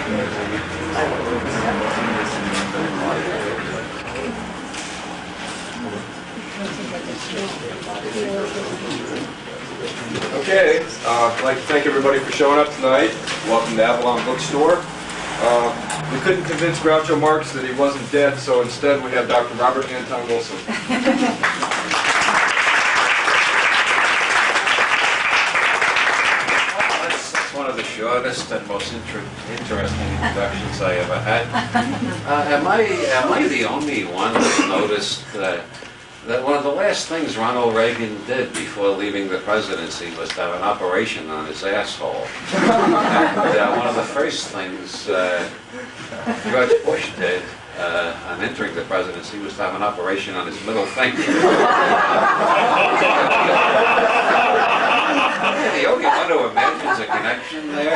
Okay, I'd like to thank everybody for showing up tonight. Welcome to Avalon Bookstore. We couldn't convince Groucho Marx that he wasn't dead, so instead we have Dr. Robert Anton Wilson. That's one of the shortest and most interesting introductions I ever had. Am I the only one that noticed that one of the last things Ronald Reagan did before leaving the presidency was to have an operation on his asshole? And one of the first things George Bush did on entering the presidency was to have an operation on his middle finger. The only one who imagines a connection there.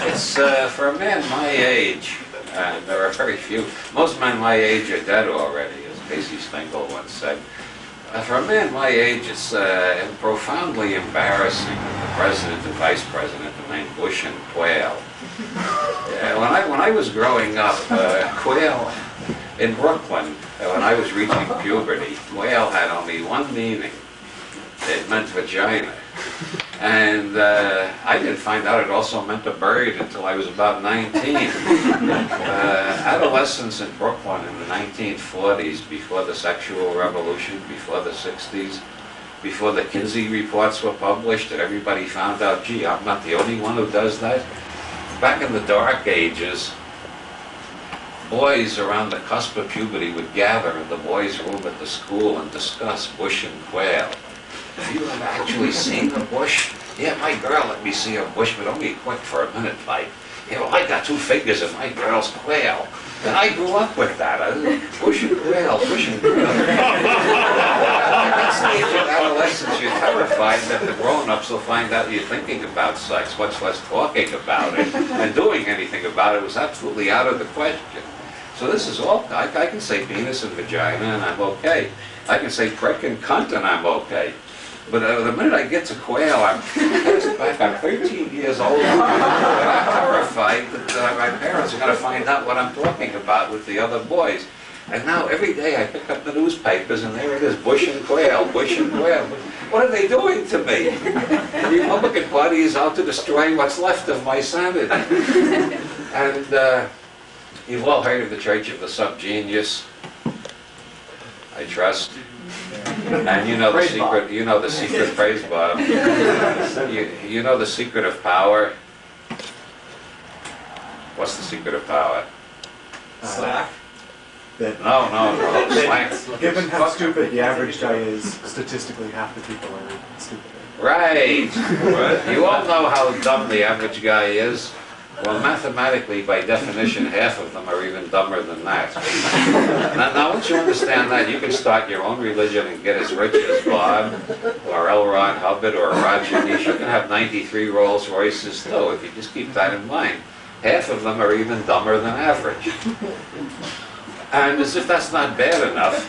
It's for a man my age, and there are very few. Most men my age are dead already, as Casey Stengel once said. For a man my age, it's profoundly embarrassing that the president and vice president are named Bush and Quayle. When I was growing up, Quayle in Brooklyn, when I was reaching puberty, Quayle had only one meaning. It meant vagina. And I didn't find out it also meant a bird until I was about 19. Adolescents in Brooklyn in the 1940s, before the sexual revolution, before the 60s, before the Kinsey reports were published, and everybody found out, gee, I'm not the only one who does that. Back in the dark ages, boys around the cusp of puberty would gather in the boys' room at the school and discuss Bush and Quayle. Have you ever actually seen a bush? Yeah, my girl let me see a bush, but only quick for a minute, like. Yeah, well, I got 2 fingers and my girl's Quayle. And I grew up with that. Bush and Quayle, Bush and Quayle. At that stage of adolescence, you're terrified that the grown-ups will find out you're thinking about sex, much less talking about it. And doing anything about it was absolutely out of the question. So this is all, I can say penis and vagina and I'm okay. I can say prick and cunt and I'm okay. But the minute I get to Quayle, I'm 13 years old, and I'm terrified that my parents are going to find out what I'm talking about with the other boys. And now every day I pick up the newspapers, and there it is, Bush and Quayle, Bush and Quayle. What are they doing to me? The Republican Party is out to destroy what's left of my sanity. And you've all heard of the Church of the Subgenius, I trust. And you know the secret. You know the secret. Praise Bob. You know the secret of power. What's the secret of power? Slack. No. Slack. Given how stupid the average guy is, statistically half the people are stupid. Right. You all know how dumb the average guy is. Well, mathematically, by definition, half of them are even dumber than that. Now, once you understand that, you can start your own religion and get as rich as Bob, or L. Ron Hubbard, or Roger Nish. You can have 93 Rolls Royces, too, if you just keep that in mind. Half of them are even dumber than average. And as if that's not bad enough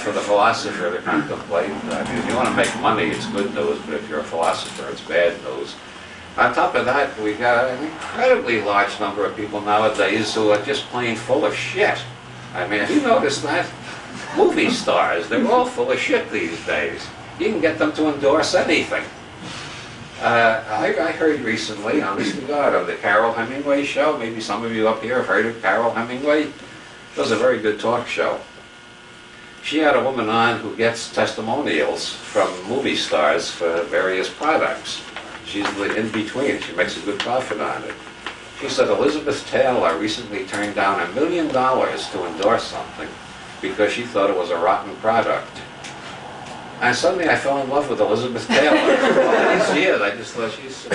for the philosopher to contemplate, I mean, if you want to make money, it's good news, but if you're a philosopher, it's bad news. On top of that, we got an incredibly large number of people nowadays who are just plain full of shit. I mean, have you noticed that? Movie stars, they're all full of shit these days. You can get them to endorse anything. I heard recently, honest to God, on the Carol Hemingway show, maybe some of you up here have heard of Carol Hemingway. It was a very good talk show. She had a woman on who gets testimonials from movie stars for various products. She's in between. She makes a good profit on it. She said Elizabeth Taylor recently turned down $1 million to endorse something because she thought it was a rotten product. And suddenly I fell in love with Elizabeth Taylor. All these years, I just thought she's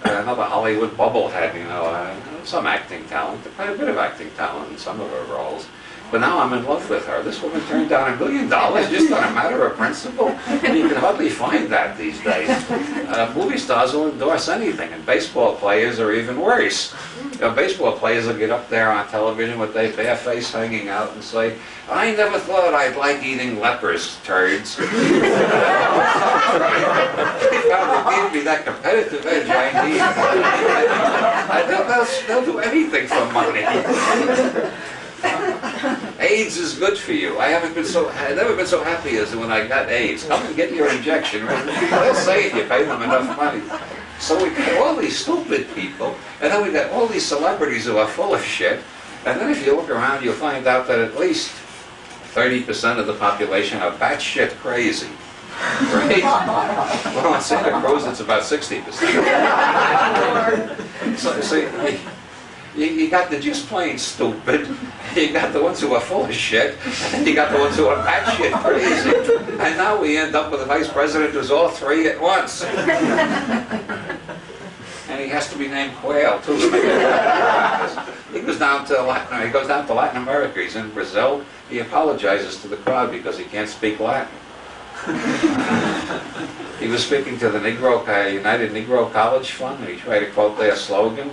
another Hollywood bubblehead, you know, some acting talent, quite a bit of acting talent in some of her roles. But now I'm in love with her. This woman turned down $1 million just on a matter of principle. And you can hardly find that these days. Movie stars will endorse anything, and baseball players are even worse. Baseball players will get up there on television with their bare face hanging out and say, "I never thought I'd like eating lepers' turds." They found it gave me that competitive edge I need. They'll do anything for money. AIDS is good for you. I've never been so happy as when I got AIDS. Come and get your injection. They'll say it, you pay them enough money. So we got all these stupid people, and then we got all these celebrities who are full of shit. And then if you look around, you'll find out that at least 30% of the population are batshit crazy. Right? Well, on Santa Cruz, it's about 60%. So you got the just plain stupid, you got the ones who are full of shit, and you got the ones who are batshit crazy. And now we end up with a vice president who's all three at once. And he has to be named Quail, too. He goes down to Latin America. He's in Brazil. He apologizes to the crowd because he can't speak Latin. He was speaking to the United Negro College Fund, and he tried to quote their slogan,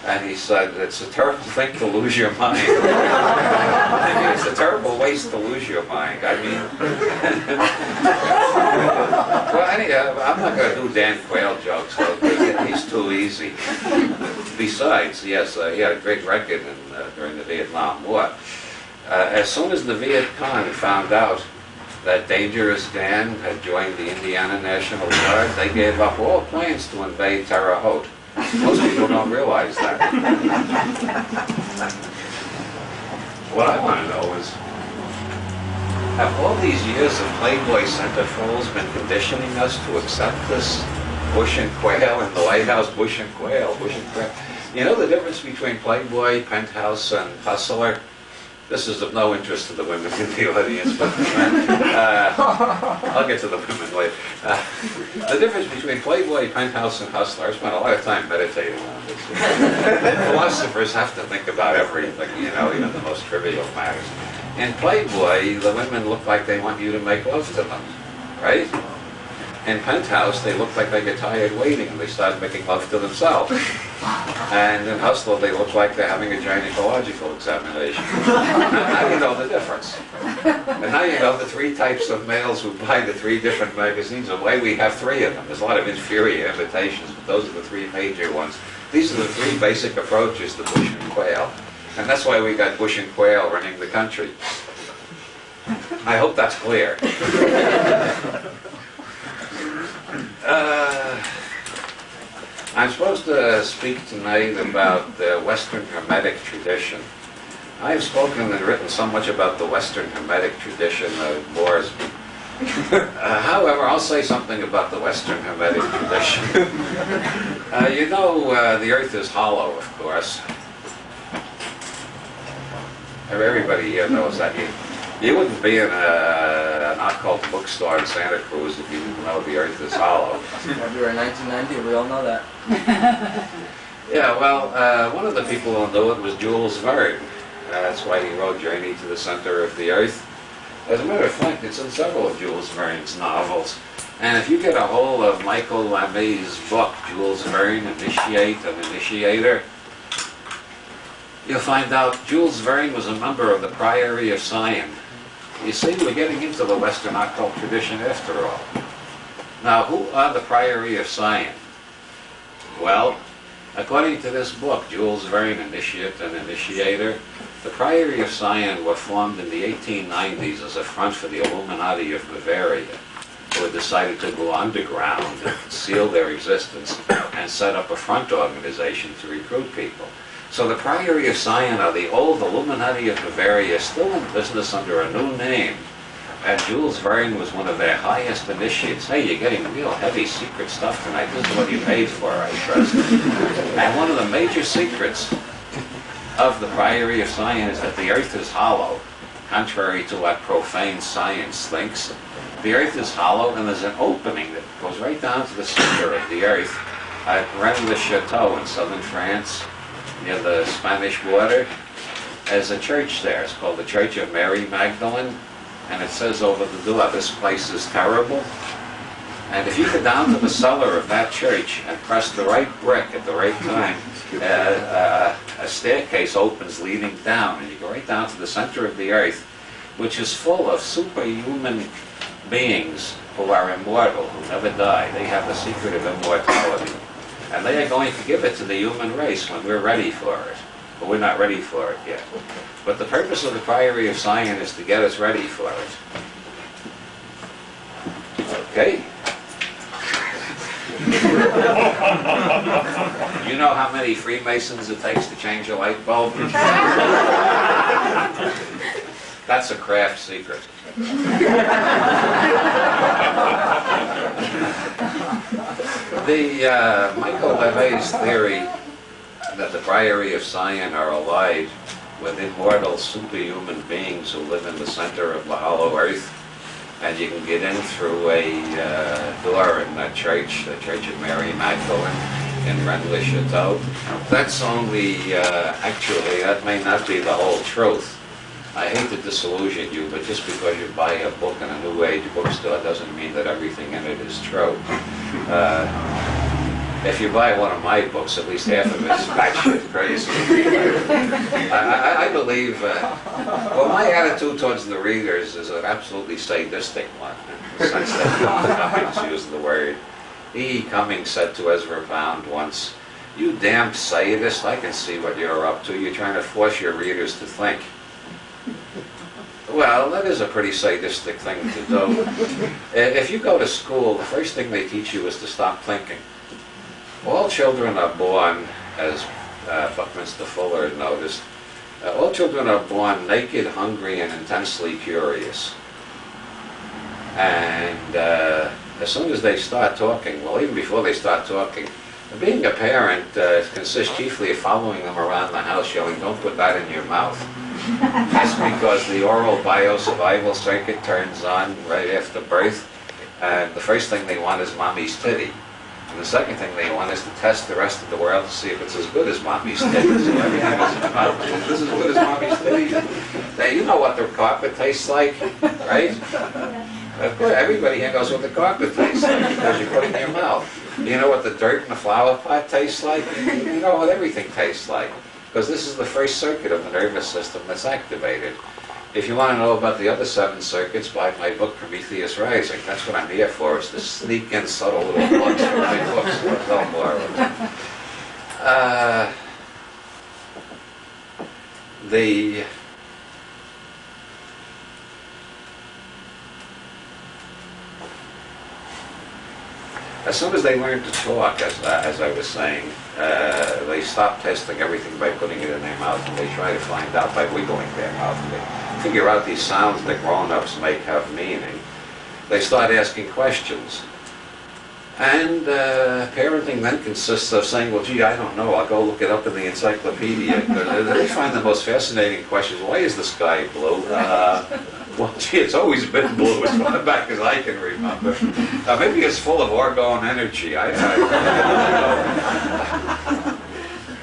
and he said, "It's a terrible thing to lose your mind." I mean, it's a terrible waste to lose your mind. I mean, well, anyhow, I'm not going to do Dan Quayle jokes, though, because he's too easy. Besides, yes, he had a great record during the Vietnam War. As soon as the Viet Cong found out that Dangerous Dan had joined the Indiana National Guard, they gave up all plans to invade Terre Haute. Most people don't realize that. What I want to know is, have all these years of Playboy centerfolds been conditioning us to accept this Bush and Quayle in the White House? Bush and Quayle, Bush and Quayle. You know the difference between Playboy, Penthouse, and Hustler? This is of no interest to the women in the audience, but I'll get to the women later. The difference between Playboy, Penthouse, and Hustler, I spent a lot of time meditating on this. Philosophers have to think about everything, you know, even the most trivial matters. In Playboy, the women look like they want you to make love to them, right? In Penthouse, they look like they get tired waiting and they start making love to themselves. And in Hustler, they look like they're having a gynecological examination. Now you know the difference. And now you know the three types of males who buy the three different magazines, and why we have three of them. There's a lot of inferior imitations, but those are the three major ones. These are the three basic approaches to Bush and Quayle. And that's why we got Bush and Quayle running the country. I hope that's clear. I'm supposed to speak tonight about the Western Hermetic tradition. I have spoken and written so much about the Western Hermetic tradition that it bores me. However, I'll say something about the Western Hermetic tradition. You know, the Earth is hollow, of course. Everybody here knows that. You wouldn't be in an occult bookstore in Santa Cruz if you didn't know the Earth is hollow. February 1990, we all know that. Yeah, well, one of the people who knew it was Jules Verne. That's why he wrote Journey to the Center of the Earth. As a matter of fact, it's in several of Jules Verne's novels. And if you get a hold of Michael Lamy's book, Jules Verne, Initiate and Initiator, you'll find out Jules Verne was a member of the Priory of Sion. You see, we're getting into the Western occult tradition after all. Now, who are the Priory of Sion? Well, according to this book, Jules Verne, Initiate and Initiator, the Priory of Sion were formed in the 1890s as a front for the Illuminati of Bavaria, who had decided to go underground, conceal their existence, and set up a front organization to recruit people. So the Priory of Sion are the old Illuminati of Bavaria, still in business under a new name. And Jules Verne was one of their highest initiates. Hey, you're getting real heavy secret stuff tonight. This is what you paid for, I trust. And one of the major secrets of the Priory of Sion is that the Earth is hollow, contrary to what profane science thinks. The Earth is hollow, and there's an opening that goes right down to the center of the Earth at Rennes-le-Château in southern France, near the Spanish border. there's a church there. It's called the Church of Mary Magdalene, and it says over the door, "This place is terrible." And if you go down to the cellar of that church and press the right brick at the right time, a staircase opens leading down, and you go right down to the center of the earth, which is full of superhuman beings who are immortal, who never die. They have the secret of immortality. And they are going to give it to the human race when we're ready for it. But we're not ready for it yet. But the purpose of the Priory of Zion is to get us ready for it. Okay? You know how many Freemasons it takes to change a light bulb? That's a craft secret. The Michael LeVay's theory that the Priory of Zion are allied with immortal superhuman beings who live in the center of the hollow earth, and you can get in through a door in that church, the Church of Mary Magdalene in Rennes-le-Château. That's only, actually, that may not be the whole truth. I hate to disillusion you, but just because you buy a book in a New Age bookstore doesn't mean that everything in it is true. If you buy one of my books, at least half of it is batshit crazy. I believe, well, my attitude towards the readers is an absolutely sadistic one, in the sense that Cummings used the word. E. Cummings said to Ezra Pound once, "You damned sadist, I can see what you're up to. You're trying to force your readers to think." Well, that is a pretty sadistic thing to do. If you go to school, the first thing they teach you is to stop thinking. All children are born, as Buckminster Fuller noticed, all children are born naked, hungry, and intensely curious. And as soon as they start talking, well, even before they start talking, being a parent consists chiefly of following them around the house yelling, "Don't put that in your mouth." That's because the oral biosurvival circuit turns on right after birth, and the first thing they want is mommy's titty. And the second thing they want is to test the rest of the world to see if it's as good as mommy's titty. So everything is about, is this as good as mommy's titty? Now, you know what the carpet tastes like, right? Of course, everybody here knows what the carpet tastes like because you put it in your mouth. You know what the dirt in the flower pot tastes like? You know what everything tastes like. Because this is the first circuit of the nervous system that's activated. If you want to know about the other 7 circuits, buy my book, Prometheus Rising. That's what I'm here for, is to sneak in subtle little plugs from my books. No more of them. As soon as they learn to talk, as I was saying, they stop testing everything by putting it in their mouth, and they try to find out by wiggling their mouth. And they figure out these sounds that grown-ups make have meaning. They start asking questions. And parenting then consists of saying, "Well, gee, I don't know, I'll go look it up in the encyclopedia." They find the most fascinating questions. Why is the sky blue? Well, gee, it's always been blue as far back as I can remember. Maybe it's full of orgone energy. I don't know.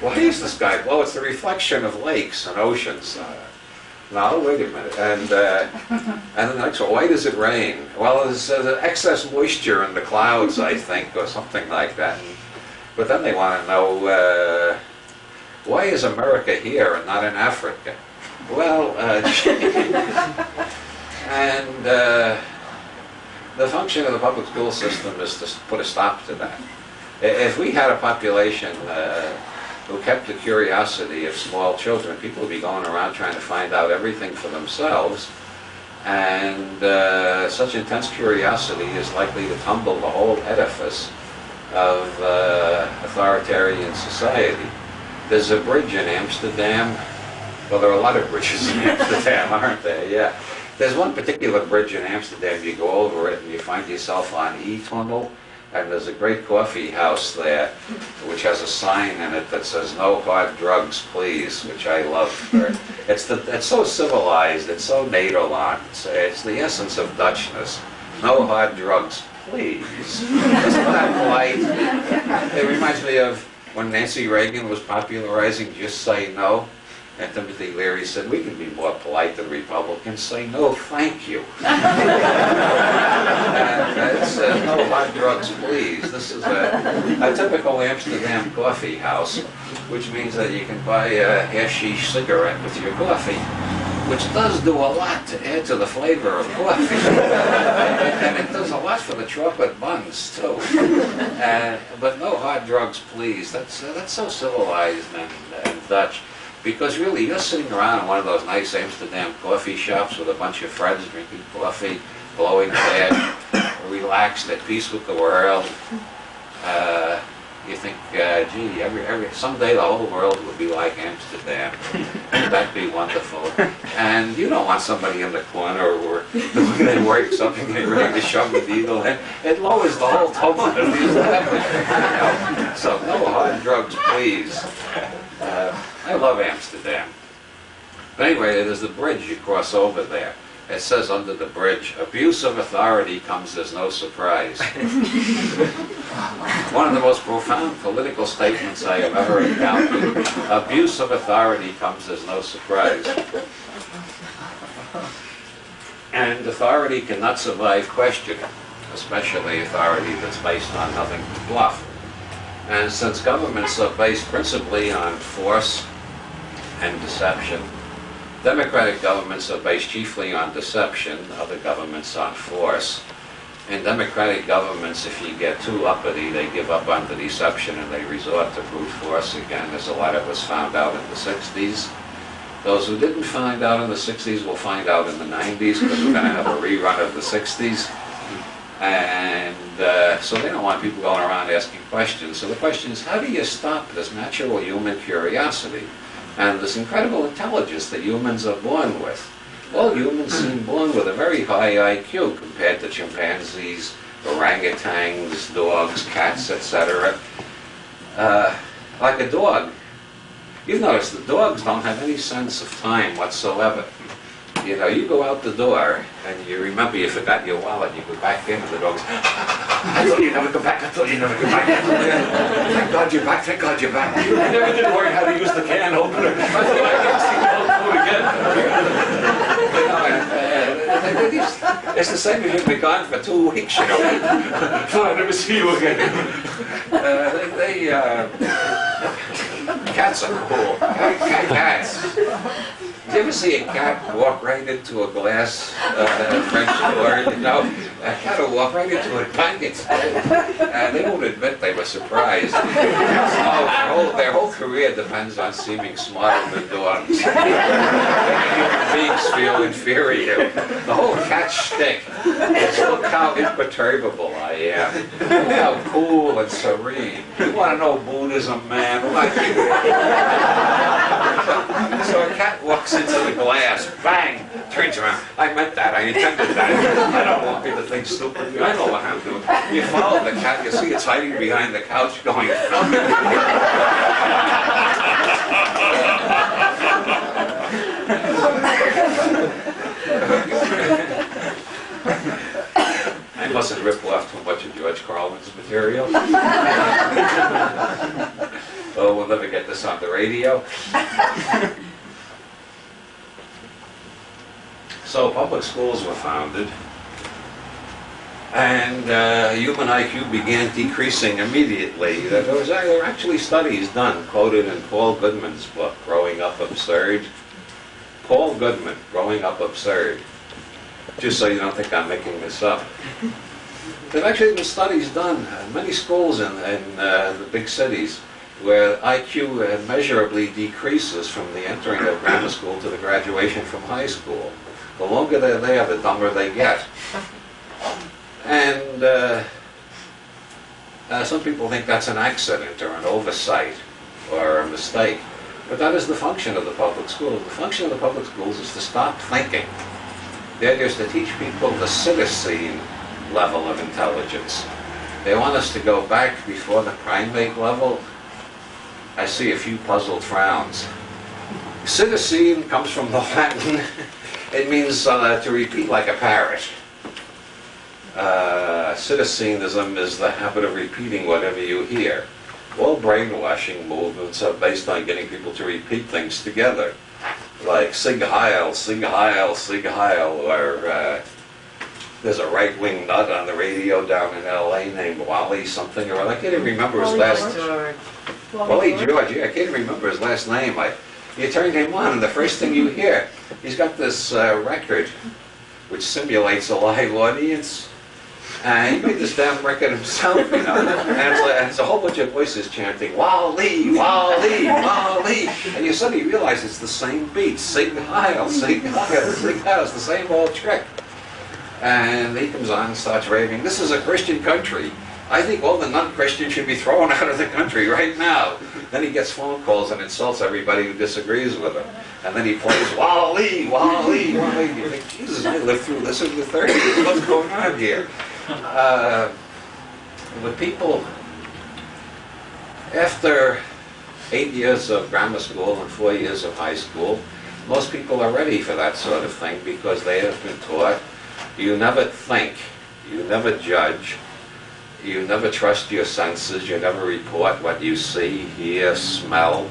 Why is the sky blue? It's the reflection of lakes and oceans. No, wait a minute. And then the next one, why does it rain? Well, there's excess moisture in the clouds, I think, or something like that. But then they want to know, why is America here and not in Africa? Well, and the function of the public school system is to put a stop to that. If we had a population who kept the curiosity of small children, people would be going around trying to find out everything for themselves, and such intense curiosity is likely to tumble the whole edifice of authoritarian society. There's a bridge in Amsterdam. Well, there are a lot of bridges in Amsterdam, aren't there? Yeah. There's one particular bridge in Amsterdam, you go over it and you find yourself on E-Tunnel, and there's a great coffee house there which has a sign in it that says, "No hard drugs, please," which I love. It's so civilized, it's so Nederland, it's the essence of Dutchness. No hard drugs, please. Isn't that polite? It reminds me of when Nancy Reagan was popularizing "Just Say No." And Timothy Leary said, we can be more polite than Republicans. Say, no, thank you. And it said, no hard drugs, please. This is a typical Amsterdam coffee house, which means that you can buy a hashish cigarette with your coffee, which does do a lot to add to the flavor of coffee. And it does a lot for the chocolate buns, too. But no hard drugs, please. That's so civilized and Dutch. Because really, you're sitting around in one of those nice Amsterdam coffee shops with a bunch of friends drinking coffee, blowing bad, relaxed, at peace with the world. You think, gee, someday the whole world would be like Amsterdam. That'd be wonderful. And you don't want somebody in the corner or doing their work, something they're ready to shove the needle in. It lowers the whole tone of the establishment. So no hard drugs, please. I love Amsterdam. But anyway, there's a bridge you cross over there. It says under the bridge, abuse of authority comes as no surprise. One of the most profound political statements I have ever encountered. Abuse of authority comes as no surprise. And authority cannot survive questioning, especially authority that's based on nothing but bluff. And since governments are based principally on force and deception, democratic governments are based chiefly on deception, other governments on force. In democratic governments, if you get too uppity, they give up on the deception and they resort to brute force again, as a lot of us found out in the 60s. Those who didn't find out in the 60s will find out in the 90s, because we're going to have a rerun of the 60s. And so they don't want people going around asking questions. So the question is, how do you stop this natural human curiosity and this incredible intelligence that humans are born with? All humans seem born with a very high IQ compared to chimpanzees, orangutans, dogs, cats, etc. Like a dog. You've noticed that dogs don't have any sense of time whatsoever. You know, you go out the door and you remember you forgot your wallet, you go back in and the dog's, I thought you'd never come back, I thought you'd never come back. Thank God you're back, thank God you're back. You never did learn how to use the can opener. I thought I can't see you again. It's the same if you've been gone for 2 weeks, you know. I'll never see you again. Cats are cool. Cats. Did you ever see a cat walk right into a glass French door? You know, a cat will walk right into a blanket. They won't admit they were surprised. So their whole career depends on seeming smarter than dogs. Human beings feel inferior. The whole cat shtick is look how imperturbable I am. Look how cool and serene. You want to know Buddhism, man? So a cat walks into the glass, bang, turns around. I meant that, I intended that. I don't want people to think stupid. I know what I'm doing. You follow the cat, you see it's hiding behind the couch going, I mustn't rip off too much of George Carlin's material. Oh, we'll never get this on the radio. So public schools were founded, and human IQ began decreasing immediately. There were actually studies done, quoted in Paul Goodman's book, Growing Up Absurd. Paul Goodman, Growing Up Absurd. Just so you don't think I'm making this up. There have actually been studies done in many schools in the big cities where IQ measurably decreases from the entering of grammar school to the graduation from high school. The longer they're there, the dumber they get. And some people think that's an accident or an oversight or a mistake. But that is the function of the public schools. The function of the public schools is to stop thinking. The idea is to teach people the citizen level of intelligence. They want us to go back before the primate level. I see a few puzzled frowns. Citizen comes from the Latin. It means to repeat like a parrot. Citizenism is the habit of repeating whatever you hear. All brainwashing movements are based on getting people to repeat things together. like Sig Heil, Sig Heil, Sig Heil, or there's a right-wing nut on the radio down in L.A. named Wally something or other. I can't even remember his last name. Wally George, yeah, I can't even remember his last name. You turn him on, and the first thing you hear, he's got this record which simulates a live audience. And he made this damn record himself, you know. And it's a whole bunch of voices chanting, Wally, Wally, Wally. And you suddenly realize it's the same beat. Sig Heil, Sig Heil, Sig Heil. It's the same old trick. And he comes on and starts raving, this is a Christian country. I think all the non-Christians should be thrown out of the country right now. Then he gets phone calls and insults everybody who disagrees with him. And then he plays, Wally, Wally, Wally. You think, Jesus, I lived through this in the 30s. What's going on here? With people, after 8 years of grammar school and 4 years of high school, most people are ready for that sort of thing because they have been taught you never think, you never judge, you never trust your senses, you never report what you see, hear, smell,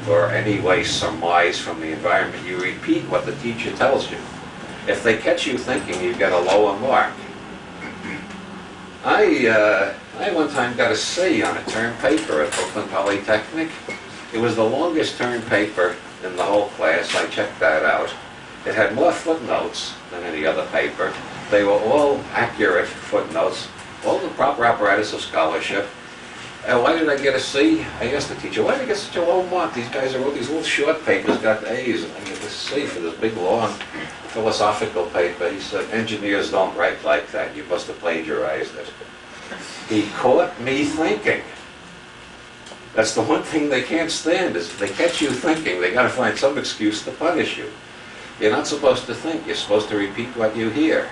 or any way surmise from the environment. You repeat what the teacher tells you. If they catch you thinking, you get a lower mark. I one time got a C on a term paper at Brooklyn Polytechnic. It was the longest term paper in the whole class. I checked that out. It had more footnotes than any other paper. They were all accurate footnotes, all the proper apparatus of scholarship. And why did I get a C? I asked the teacher, why did I get such a low mark? These guys wrote these little short papers, got A's, and I get this C for this big, long philosophical paper. He said, engineers don't write like that. You must have plagiarized it. He caught me thinking. That's the one thing they can't stand, is if they catch you thinking, they got to find some excuse to punish you. You're not supposed to think. You're supposed to repeat what you hear.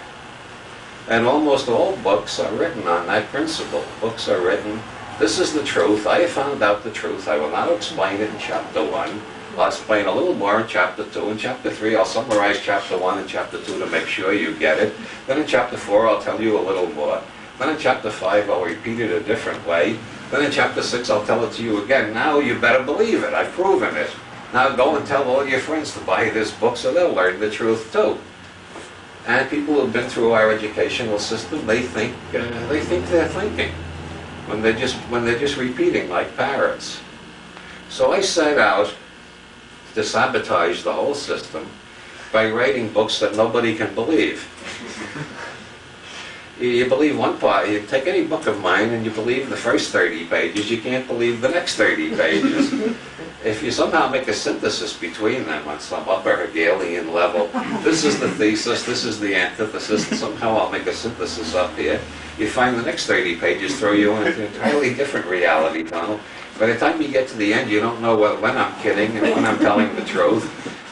And almost all books are written on that principle. Books are written, this is the truth. I have found out the truth. I will not explain it in chapter 1. I'll explain a little more in chapter 2. In chapter 3, I'll summarize chapter 1 and chapter 2 to make sure you get it. Then in chapter 4, I'll tell you a little more. Then in chapter 5, I'll repeat it a different way. Then in chapter 6, I'll tell it to you again. Now you better believe it. I've proven it. Now go and tell all your friends to buy this book so they'll learn the truth too. And people who've been through our educational system, they think they're thinking when they're just repeating like parrots. So I set out to sabotage the whole system by writing books that nobody can believe. You believe one part, you take any book of mine and you believe the first 30 pages, you can't believe the next 30 pages. If you somehow make a synthesis between them on some upper Hegelian level, this is the thesis, this is the antithesis, and somehow I'll make a synthesis up here, you find the next 30 pages throw you into an entirely different reality tunnel. By the time you get to the end, you don't know when I'm kidding and when I'm telling the truth.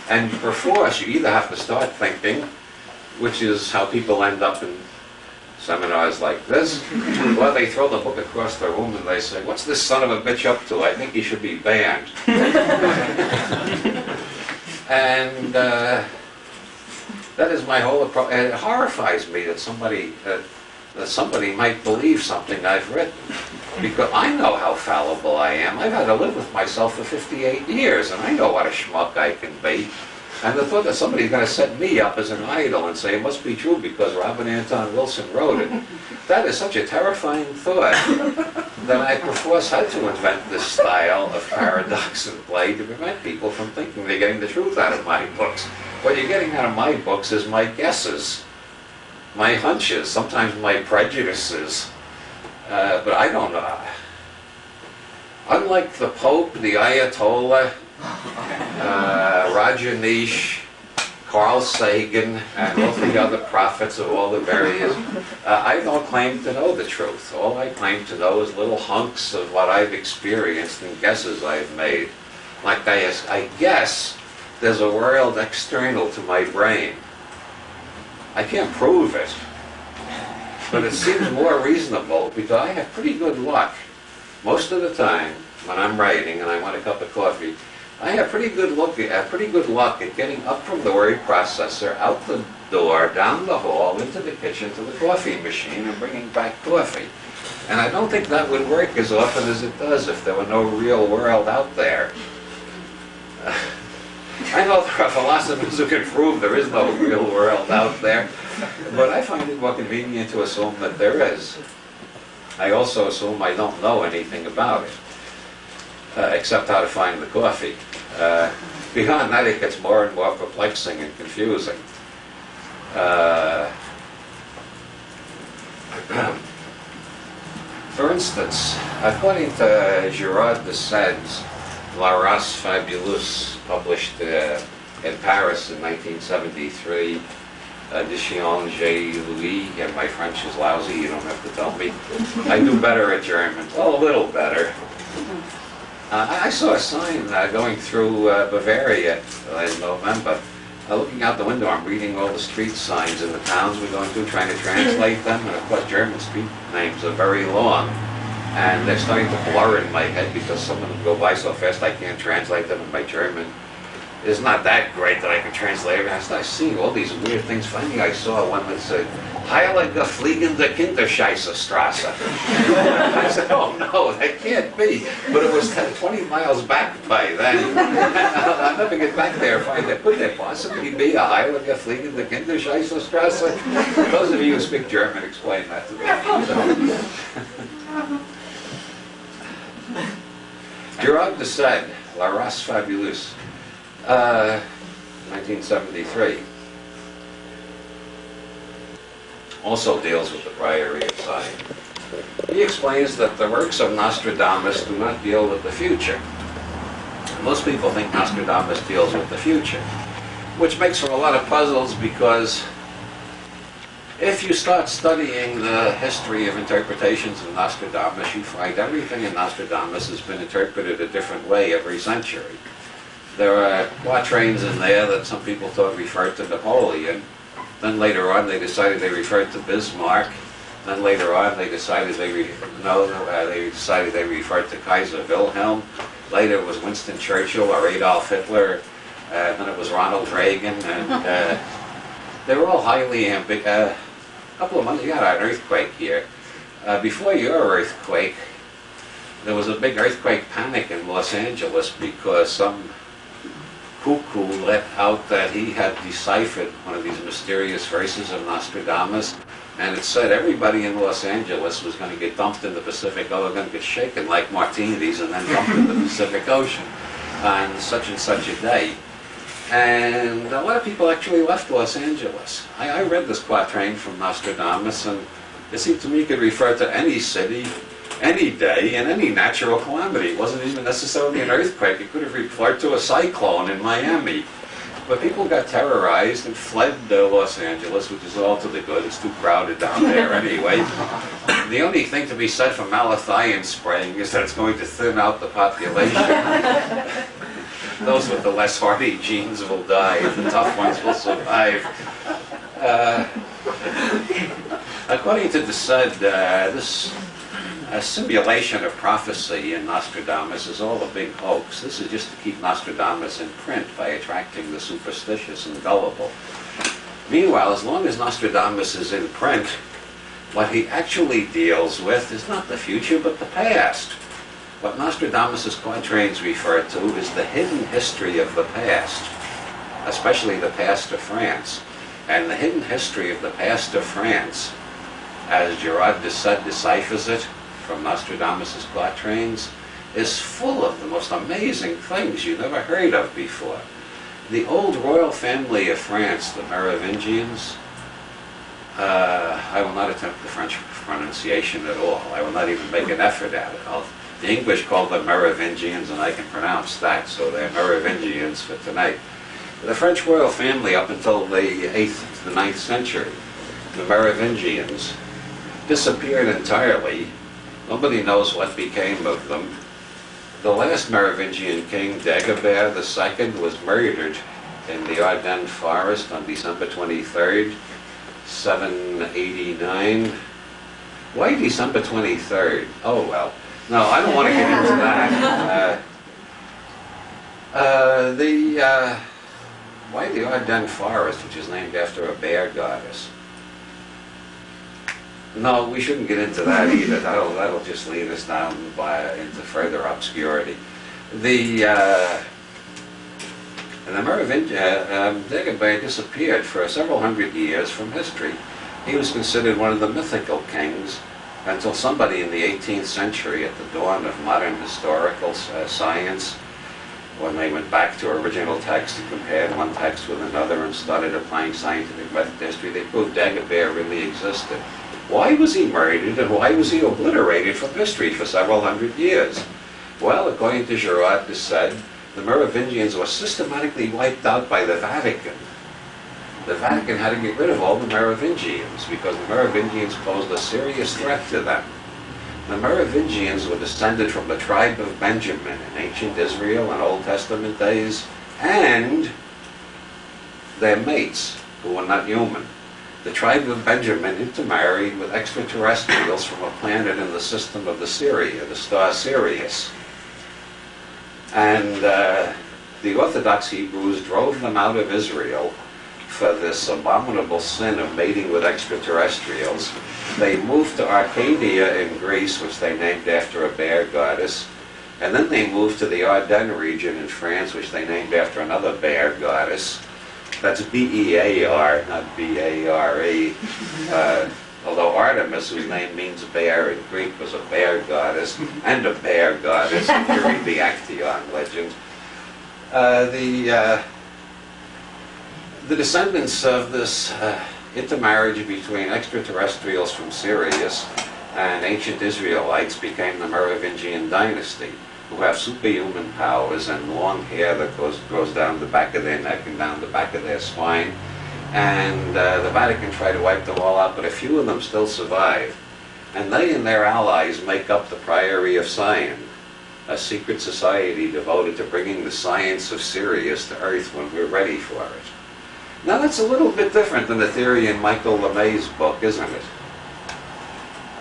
And perforce, you either have to start thinking, which is how people end up in seminars like this, or they throw the book across the room and they say, what's this son of a bitch up to? I think he should be banned. And that is my whole approach. And it horrifies me that somebody might believe something I've written. Because I know how fallible I am. I've had to live with myself for 58 years, and I know what a schmuck I can be. And the thought that somebody's going to set me up as an idol and say it must be true because Robert Anton Wilson wrote it, that is such a terrifying thought that I perforce had to invent this style of paradox and play to prevent people from thinking they're getting the truth out of my books. What you're getting out of my books is my guesses, my hunches, sometimes my prejudices, but I don't know. Unlike the Pope, the Ayatollah, Rajneesh, Carl Sagan, and all the other prophets of all the various, I don't claim to know the truth. All I claim to know is little hunks of what I've experienced and guesses I've made. Like I guess there's a world external to my brain. I can't prove it, but it seems more reasonable because I have pretty good luck. Most of the time when I'm writing and I want a cup of coffee, I have pretty good luck at getting up from the word processor, out the door, down the hall, into the kitchen to the coffee machine and bringing back coffee. And I don't think that would work as often as it does if there were no real world out there. I know there are philosophers who can prove there is no real world out there, but I find it more convenient to assume that there is. I also assume I don't know anything about it, except how to find the coffee. Beyond that, it gets more and more perplexing and confusing. For instance, according to Gerard de Sade's La Race Fabuleuse, published in Paris in 1973, Edition J. Louis, and my French is lousy, you don't have to tell me. I do better at German, well, a little better. I saw a sign going through Bavaria in November. Looking out the window, I'm reading all the street signs in the towns we're going to, trying to translate them, and of course German street names are very long. And they're starting to blur in my head because some of them go by so fast I can't translate them, and my German is not that great that I can translate it. I started seeing all these weird things. Finally I saw one that said, Heilige Fliegende Kinderscheisserstrasse. I said, oh no, that can't be. But it was 20 miles back by then. I'll never get back there and find it. Could there possibly be a Heilige Fliegende Kinderscheisserstrasse? Those of you who speak German, explain that to me. Gerard de Sade, La Race Fabuleuse, 1973. Also deals with the Priory of Sight. He explains that the works of Nostradamus do not deal with the future. Most people think Nostradamus deals with the future, which makes for a lot of puzzles because if you start studying the history of interpretations of Nostradamus, you find everything in Nostradamus has been interpreted a different way every century. There are quatrains in there that some people thought referred to Napoleon. Then later on they decided they referred to Bismarck. Then later on they decided they referred to Kaiser Wilhelm. Later it was Winston Churchill or Adolf Hitler. Then it was Ronald Reagan. And they were all highly ambiguous. A couple of months, you got an earthquake here. Before your earthquake, there was a big earthquake panic in Los Angeles because some cuckoo let out that he had deciphered one of these mysterious verses of Nostradamus, and it said everybody in Los Angeles was going to get dumped in the Pacific, oh, they're going to get shaken like martinis and then dumped in the Pacific Ocean on such and such a day. And a lot of people actually left Los Angeles. I read this quatrain from Nostradamus, and it seemed to me it could refer to any city, any day, and any natural calamity. It wasn't even necessarily an earthquake. It could have referred to a cyclone in Miami. But people got terrorized and fled Los Angeles, which is all to the good. It's too crowded down there anyway. The only thing to be said for malathion spraying is that it's going to thin out the population. Those with the less hardy genes will die, and the tough ones will survive. According to de Sade, this simulation of prophecy in Nostradamus is all a big hoax. This is just to keep Nostradamus in print by attracting the superstitious and gullible. Meanwhile, as long as Nostradamus is in print, what he actually deals with is not the future, but the past. What Nostradamus' quatrains refer to is the hidden history of the past, especially the past of France. And the hidden history of the past of France, as Gerard de Sade deciphers it from Nostradamus' quatrains, is full of the most amazing things you never heard of before. The old royal family of France, the Merovingians, I will not attempt the French pronunciation at all. I will not even make an effort at it. The English call them Merovingians, and I can pronounce that, so they're Merovingians for tonight. The French royal family up until the 8th to the 9th century, the Merovingians, disappeared entirely. Nobody knows what became of them. The last Merovingian king, Dagobert II, was murdered in the Ardennes forest on December 23rd, 789. Why December 23rd? Oh well. No, I don't want to get into that. Why the Ardennes forest, which is named after a bear goddess? No, we shouldn't get into that either. That'll just lead us down into further obscurity. And the Merovingian, Dagobert disappeared for several hundred years from history. He was considered one of the mythical kings until somebody in the 18th century, at the dawn of modern historical science, when they went back to original text and compared one text with another and started applying scientific method to history, they proved Dagobert really existed. Why was he murdered and why was he obliterated from history for several hundred years? Well, according to Girard de Sede, the Merovingians were systematically wiped out by the Vatican. The Vatican had to get rid of all the Merovingians because the Merovingians posed a serious threat to them. The Merovingians were descended from the tribe of Benjamin in ancient Israel and Old Testament days, and their mates, who were not human. The tribe of Benjamin intermarried with extraterrestrials from a planet in the system of the star Sirius. And the Orthodox Hebrews drove them out of Israel for this abominable sin of mating with extraterrestrials. They moved to Arcadia in Greece, which they named after a bear goddess, and then they moved to the Ardennes region in France, which they named after another bear goddess. That's B-E-A-R, not B-A-R-E. Although Artemis, whose name means bear in Greek, was a bear goddess, and a bear goddess if you read the Actaeon legend. The descendants of this intermarriage between extraterrestrials from Sirius and ancient Israelites became the Merovingian dynasty, who have superhuman powers and long hair that goes down the back of their neck and down the back of their spine. And the Vatican tried to wipe them all out, but a few of them still survive. And they and their allies make up the Priory of Sion, a secret society devoted to bringing the science of Sirius to Earth when we're ready for it. Now that's a little bit different than the theory in Michael LeMay's book, isn't it?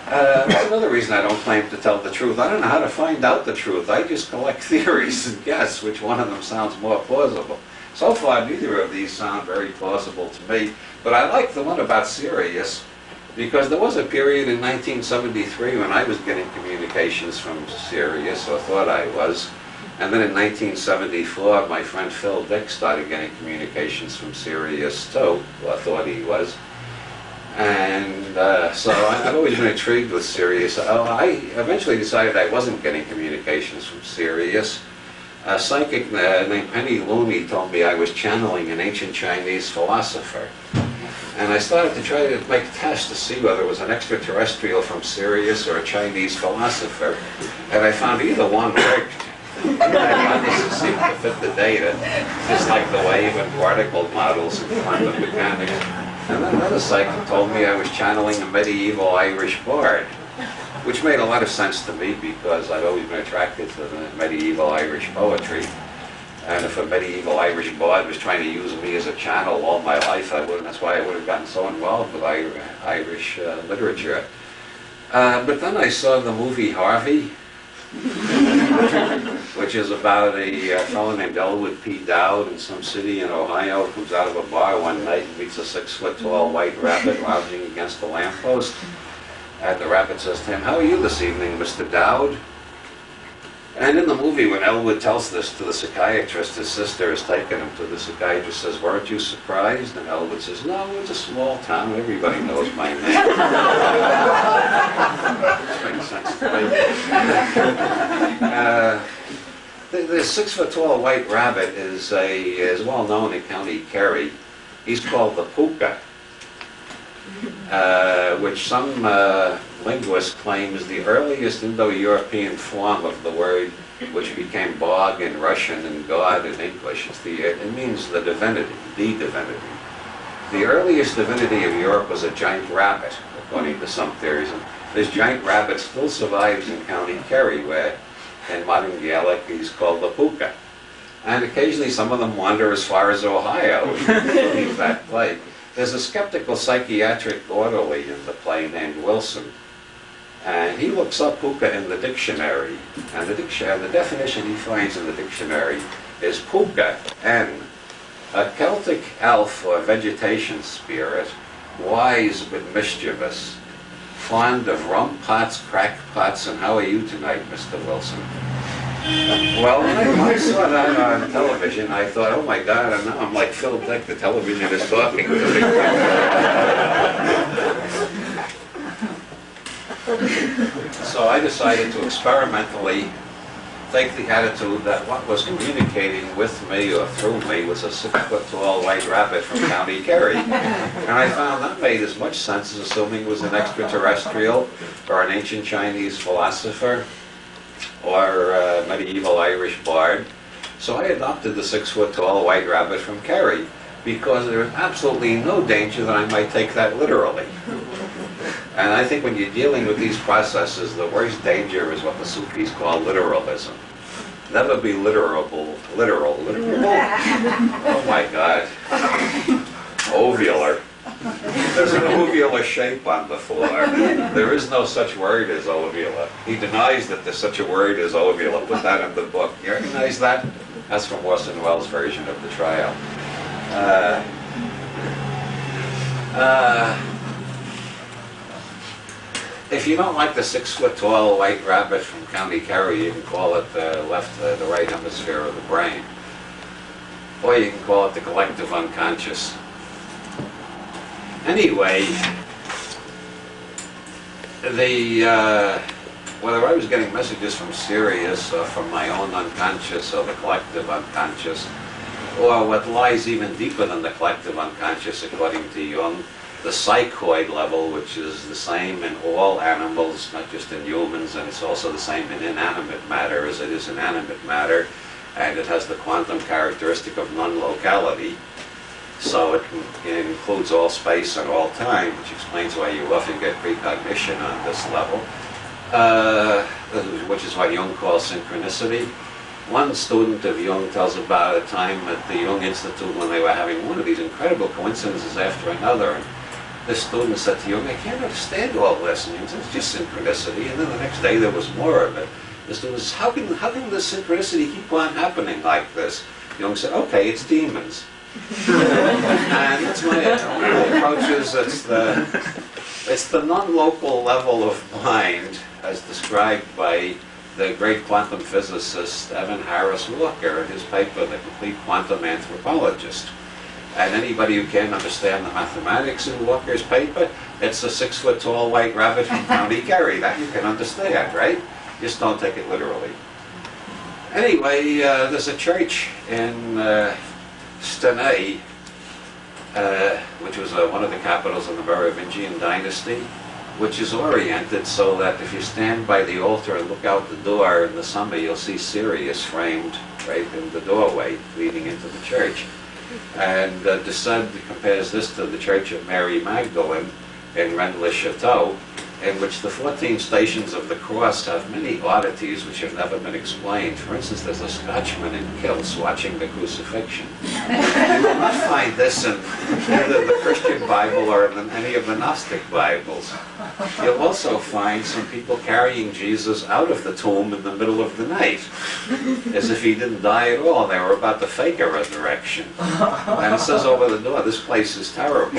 That's another reason I don't claim to tell the truth. I don't know how to find out the truth. I just collect theories and guess which one of them sounds more plausible. So far, neither of these sound very plausible to me, but I like the one about Sirius because there was a period in 1973 when I was getting communications from Sirius, or thought I was, and then in 1974 my friend Phil Dick started getting communications from Sirius too, or thought he was. And so I've always been intrigued with Sirius. I eventually decided I wasn't getting communications from Sirius. A psychic named Penny Looney told me I was channeling an ancient Chinese philosopher. And I started to try to make tests to see whether it was an extraterrestrial from Sirius or a Chinese philosopher. And I found either one worked. I found this seemed to fit the data, just like the wave and particle models in quantum mechanics. And then another psychic told me I was channeling a medieval Irish bard, which made a lot of sense to me because I've always been attracted to the medieval Irish poetry. And if a medieval Irish bard was trying to use me as a channel all my life, that's why I would have gotten so involved with Irish literature. But then I saw the movie Harvey, which is about a fellow named Elwood P. Dowd in some city in Ohio who comes out of a bar one night and meets a 6-foot-tall white rabbit lounging against a lamppost. And the rabbit says to him, "How are you this evening, Mr. Dowd?" And in the movie, when Elwood tells this to the psychiatrist, his sister has taken him to the psychiatrist, says, "Weren't you surprised?" And Elwood says, "No, it's a small town. Everybody knows my name." Which makes sense to me. The 6-foot-tall white rabbit is well known in County Kerry. He's called the puka, which some linguist claim is the earliest Indo-European form of the word which became bog in Russian and god in English. It means the divinity, the divinity. The earliest divinity of Europe was a giant rabbit, according to some theories. And this giant rabbit still survives in County Kerry, where in modern Gaelic he's called the puka. And occasionally some of them wander as far as Ohio, including that play. There's a skeptical psychiatric orderly in the play named Wilson, and he looks up puka in the dictionary, and the definition he finds in the dictionary is puka, N, a Celtic elf or vegetation spirit, wise but mischievous, fond of rum pots, crack pots, and how are you tonight, Mr. Wilson? Well, when I saw that on television, I thought, oh my God, and now I'm like Phil Dick, the television is talking to me. So I decided to experimentally take the attitude that what was communicating with me or through me was a 6-foot-tall white rabbit from County Kerry. And I found that made as much sense as assuming it was an extraterrestrial or an ancient Chinese philosopher or a medieval Irish bard. So I adopted the 6-foot-tall white rabbit from Kerry because there was absolutely no danger that I might take that literally. And I think when you're dealing with these processes, the worst danger is what the Sufis call literalism. Never be literal. Oh my God. Ovular. There's an ovular shape on the floor. There is no such word as ovula. He denies that there's such a word as ovula. Put that in the book. You recognize that? That's from Orson Welles' version of the trial. If you don't like the 6-foot-tall white rabbit from County Kerry, you can call it the right hemisphere of the brain. Or you can call it the collective unconscious. Anyway, whether I was getting messages from Sirius or from my own unconscious or the collective unconscious, or what lies even deeper than the collective unconscious, according to Jung, the psychoid level, which is the same in all animals, not just in humans, and it's also the same in inanimate matter as it is in animate matter, and it has the quantum characteristic of non-locality. So it includes all space and all time, which explains why you often get precognition on this level, which is what Jung calls synchronicity. One student of Jung tells about a time at the Jung Institute when they were having one of these incredible coincidences after another. And this student said to Jung, I can't understand all this. And Jung said, it's just synchronicity. And then the next day there was more of it. The student says, how can this synchronicity keep on happening like this? Jung said, okay, it's demons. And that's my approach is it's the non-local level of mind as described by the great quantum physicist Evan Harris Walker in his paper, The Complete Quantum Anthropologist. And anybody who can't understand the mathematics in Walker's paper, it's a 6-foot-tall white rabbit from County Kerry. That you can understand, right? Just don't take it literally. Anyway, there's a church in Stenay, which was one of the capitals of the Merovingian dynasty, which is oriented so that if you stand by the altar and look out the door in the summer, you'll see Sirius framed right in the doorway leading into the church. And de Sade compares this to the Church of Mary Magdalene in Rennes-le-Château, in which the 14 stations of the cross have many oddities which have never been explained. For instance, there's a Scotchman in kilts watching the crucifixion. You will not find this in either the Christian Bible or in any of the Gnostic Bibles. You'll also find some people carrying Jesus out of the tomb in the middle of the night, as if he didn't die at all. They were about to fake a resurrection. And it says over the door, this place is terrible.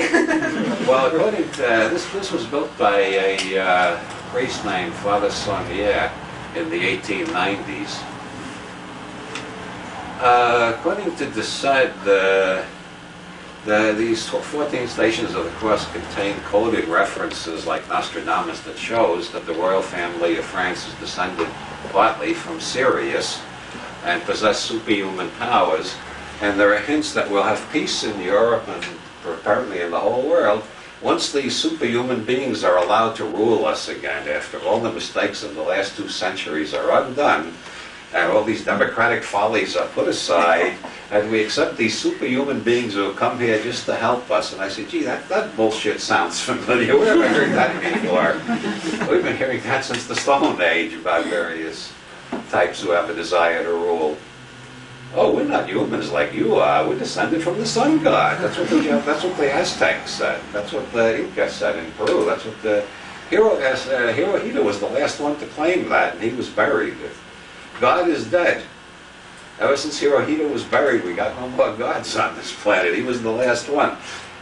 Well, according to, this was built by a priest named Father Saunier in the 1890s. According to de Sade, these 14 stations of the cross contain coded references like Nostradamus that shows that the royal family of France is descended partly from Sirius and possess superhuman powers, and there are hints that we'll have peace in Europe and apparently in the whole world once these superhuman beings are allowed to rule us again, after all the mistakes of the last 2 centuries are undone, and all these democratic follies are put aside, and we accept these superhuman beings who have come here just to help us. And I said, gee, that bullshit sounds familiar. Where have I heard that before? We've been hearing that since the Stone Age about various types who have a desire to rule. Oh, we're not humans like you are. We're descended from the sun god. That's what the Aztecs said. That's what the Inca said in Peru. That's what the Hirohito was the last one to claim that, and he was buried. God is dead. Ever since Hirohito was buried, we got no more gods on this planet. He was the last one.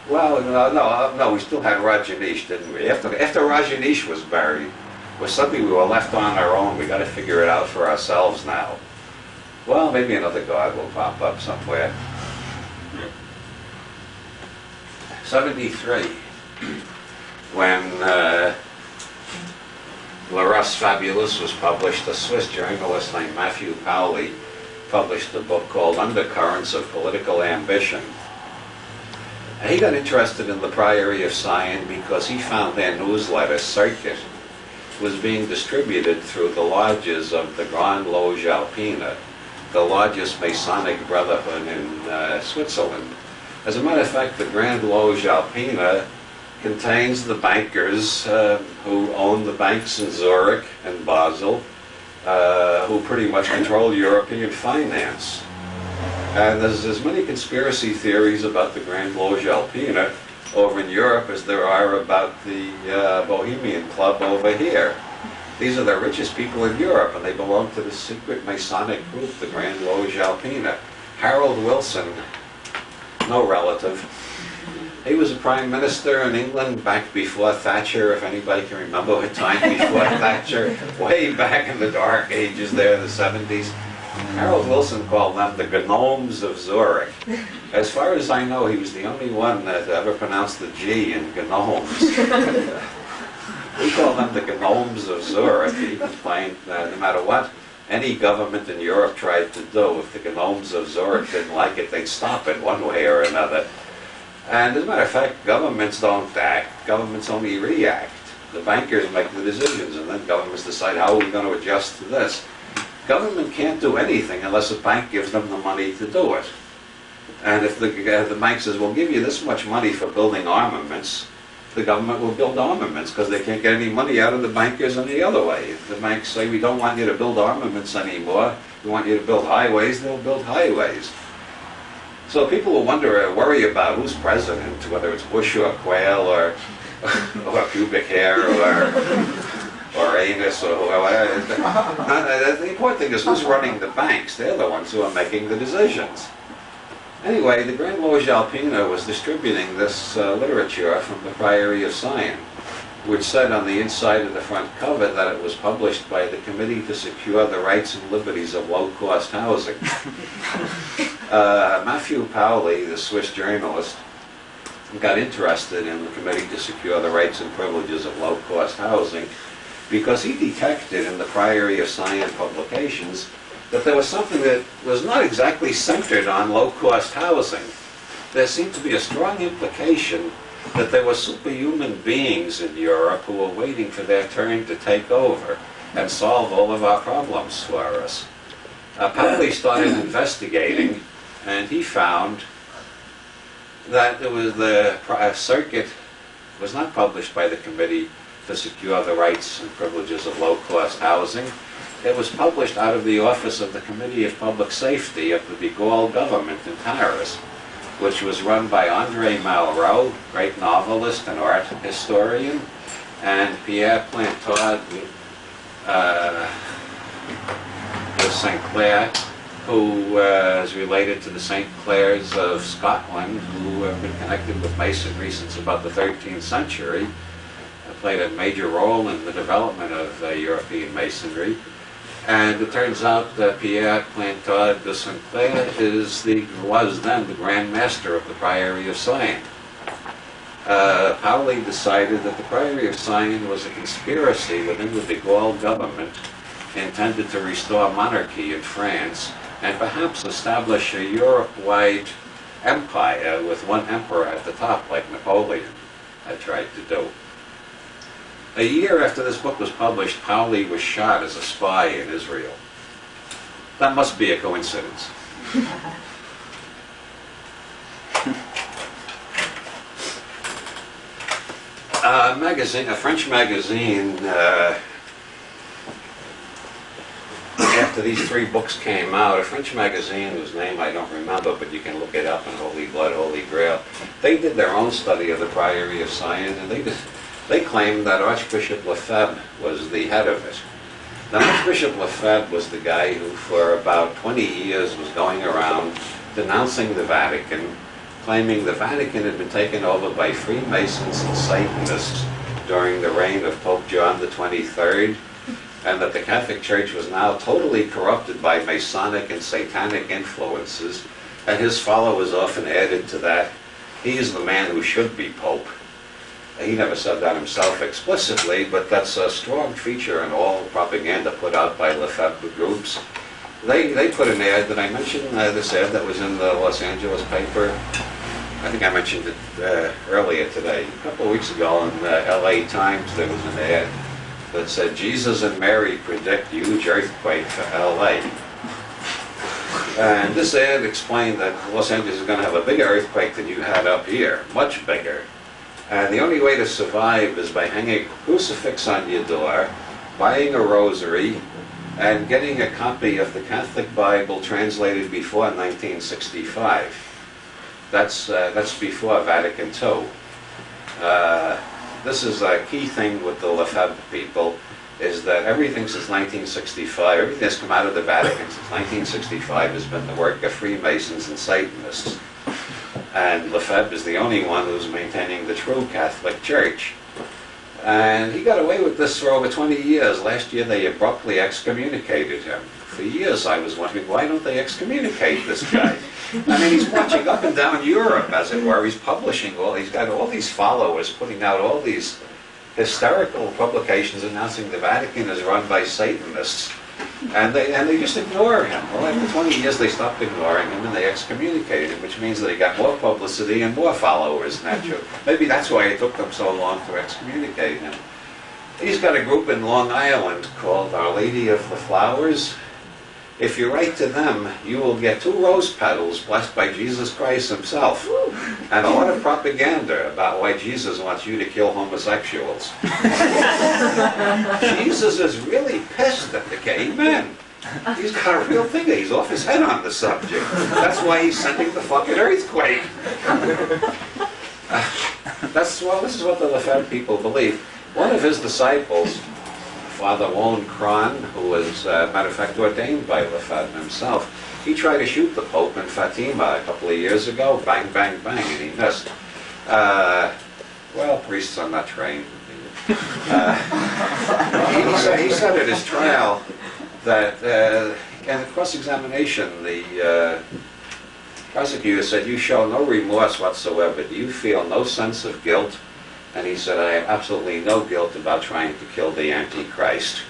Well, no, we still had Rajneesh, didn't we? After Rajneesh was buried, suddenly we were left on our own. We got to figure it out for ourselves now. Well, maybe another god will pop up somewhere. 73, when La Russe Fabulous was published, a Swiss journalist named Matthew Pauli published a book called Undercurrents of Political Ambition. And he got interested in the Priory of Sion because he found their newsletter circuit was being distributed through the lodges of the Grande Loge Alpina, the largest Masonic brotherhood in Switzerland. As a matter of fact, the Grande Loge Alpina contains the bankers who own the banks in Zurich and Basel, who pretty much control European finance. And there's as many conspiracy theories about the Grande Loge Alpina over in Europe as there are about the Bohemian Club over here. These are the richest people in Europe, and they belong to the secret Masonic group, the Grande Loge Alpina. Harold Wilson, no relative. He was a prime minister in England back before Thatcher, if anybody can remember a time before Thatcher, way back in the dark ages there in the 70s. Harold Wilson called them the Gnomes of Zurich. As far as I know, he was the only one that ever pronounced the G in gnomes. We call them the Gnomes of Zurich. He complained that no matter what any government in Europe tried to do, if the Gnomes of Zurich didn't like it, they'd stop it one way or another. And as a matter of fact, governments don't act, governments only react. The bankers make the decisions, and then governments decide how are we going to adjust to this. Government can't do anything unless a bank gives them the money to do it. And if the bank says, we'll give you this much money for building armaments, the government will build armaments because they can't get any money out of the bankers any other way. If the banks say, we don't want you to build armaments anymore, we want you to build highways, they'll build highways. So people will worry about who's president, whether it's Bush or Quayle or pubic hair or anus or whoever. The important thing is who's running the banks. They're the ones who are making the decisions. Anyway, the Grande Loge Alpina was distributing this literature from the Priory of Sion, which said on the inside of the front cover that it was published by the Committee to Secure the Rights and Liberties of Low-Cost Housing. Matthew Pauli, the Swiss journalist, got interested in the Committee to Secure the Rights and Privileges of Low-Cost Housing because he detected in the Priory of Sion publications that there was something that was not exactly centered on low-cost housing. There seemed to be a strong implication that there were superhuman beings in Europe who were waiting for their turn to take over and solve all of our problems for us. Pauli started investigating, and he found that there was the circuit was not published by the Committee to Secure the Rights and Privileges of Low-Cost Housing. It was published out of the office of the Committee of Public Safety of the de Gaulle government in Paris, which was run by André Malraux, great novelist and art historian, and Pierre Plantard de St. Clair, who is related to the St. Clairs of Scotland, who have been connected with Masonry since about the 13th century, played a major role in the development of European Masonry. And it turns out that Pierre Plantard de St. Clair was then the Grand Master of the Priory of Sion. Pauli decided that the Priory of Sion was a conspiracy within the de Gaulle government intended to restore monarchy in France and perhaps establish a Europe-wide empire with one emperor at the top, like Napoleon had tried to do. A year after this book was published, Pauli was shot as a spy in Israel. That must be a coincidence. A French magazine, after these three books came out, a French magazine whose name I don't remember, but you can look it up in Holy Blood, Holy Grail, they did their own study of the Priory of Sion, and they claimed that Archbishop Lefebvre was the head of it. Now, Archbishop Lefebvre was the guy who, for about 20 years, was going around denouncing the Vatican, claiming the Vatican had been taken over by Freemasons and Satanists during the reign of Pope John the 23rd, and that the Catholic Church was now totally corrupted by Masonic and Satanic influences, and his followers often added to that, he is the man who should be Pope. He never said that himself explicitly, but that's a strong feature in all propaganda put out by Lefebvre groups. They put an ad, did I mention this ad that was in the Los Angeles paper? I think I mentioned it earlier today. A couple of weeks ago in the LA Times there was an ad that said, Jesus and Mary predict huge earthquake for LA. And this ad explained that Los Angeles is going to have a bigger earthquake than you had up here, much bigger. And the only way to survive is by hanging a crucifix on your door, buying a rosary, and getting a copy of the Catholic Bible translated before 1965. That's before Vatican II. This is a key thing with the Lefebvre people, is that everything since 1965, everything that's come out of the Vatican since 1965 has been the work of Freemasons and Satanists. And Lefebvre is the only one who's maintaining the true Catholic Church. And he got away with this for over 20 years. Last year they abruptly excommunicated him. For years I was wondering, why don't they excommunicate this guy? I mean, he's marching up and down Europe, as it were. He's publishing he's got all these followers, putting out all these hysterical publications announcing the Vatican is run by Satanists. And they just ignore him. Well, after 20 years they stopped ignoring him and they excommunicated him, which means that he got more publicity and more followers, naturally. Maybe that's why it took them so long to excommunicate him. He's got a group in Long Island called Our Lady of the Flowers. If you write to them, you will get 2 rose petals blessed by Jesus Christ himself, and a lot of propaganda about why Jesus wants you to kill homosexuals. Jesus is really pissed at the gay men. He's got a real thing. He's off his head on the subject. That's why he's sending the fucking earthquake. This is what the Lefebvre people believe. One of his disciples, Father Lone Cron, who was, matter of fact, ordained by Lefebvre himself, he tried to shoot the Pope in Fatima a couple of years ago. Bang, bang, bang, and he missed. Well, priests are not trained. He said at his trial that, in the cross-examination, the prosecutor said, you show no remorse whatsoever. Do you feel no sense of guilt? And he said, I have absolutely no guilt about trying to kill the Antichrist.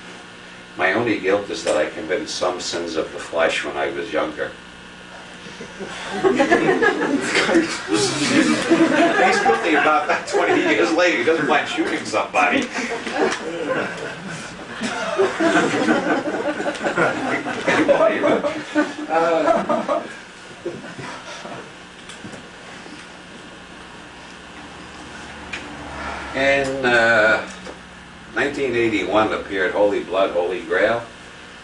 My only guilt is that I committed some sins of the flesh when I was younger. He's guilty about that 20 years later. He doesn't mind shooting somebody. In 1981 appeared Holy Blood, Holy Grail,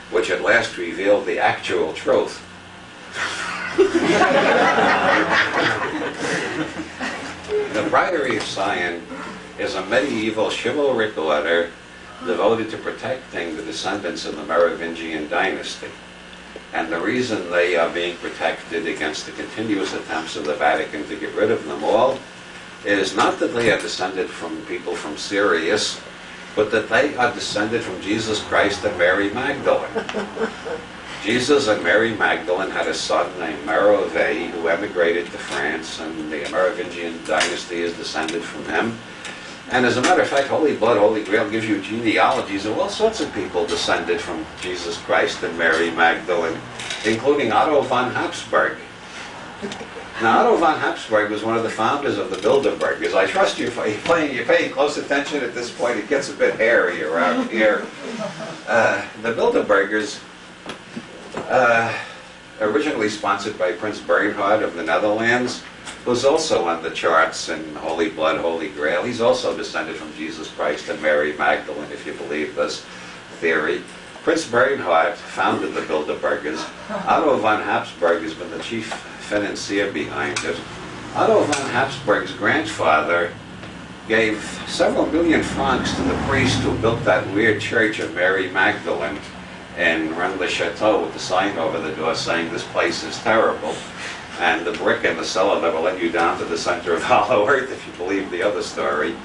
which at last revealed the actual truth. The Priory of Sion is a medieval chivalric order devoted to protecting the descendants of the Merovingian dynasty. And the reason they are being protected against the continuous attempts of the Vatican to get rid of them all is not that they are descended from people from Sirius, but that they are descended from Jesus Christ and Mary Magdalene. Jesus and Mary Magdalene had a son named Merovee who emigrated to France, and the Merovingian dynasty is descended from him. And as a matter of fact, Holy Blood, Holy Grail gives you genealogies of all sorts of people descended from Jesus Christ and Mary Magdalene, including Otto von Habsburg. Now, Otto von Habsburg was one of the founders of the Bilderbergers. I trust you're paying close attention at this point. It gets a bit hairy around here. The Bilderbergers, originally sponsored by Prince Bernhard of the Netherlands, was also on the charts in Holy Blood, Holy Grail. He's also descended from Jesus Christ and Mary Magdalene, if you believe this theory. Prince Bernhard founded the Bilderbergers. Otto von Habsburg has been the chief financier behind it. Otto von Habsburg's grandfather gave several million francs to the priest who built that weird church of Mary Magdalene in Rennes-le-Château with the sign over the door saying this place is terrible. And the brick in the cellar never let you down to the center of hollow earth, if you believe the other story.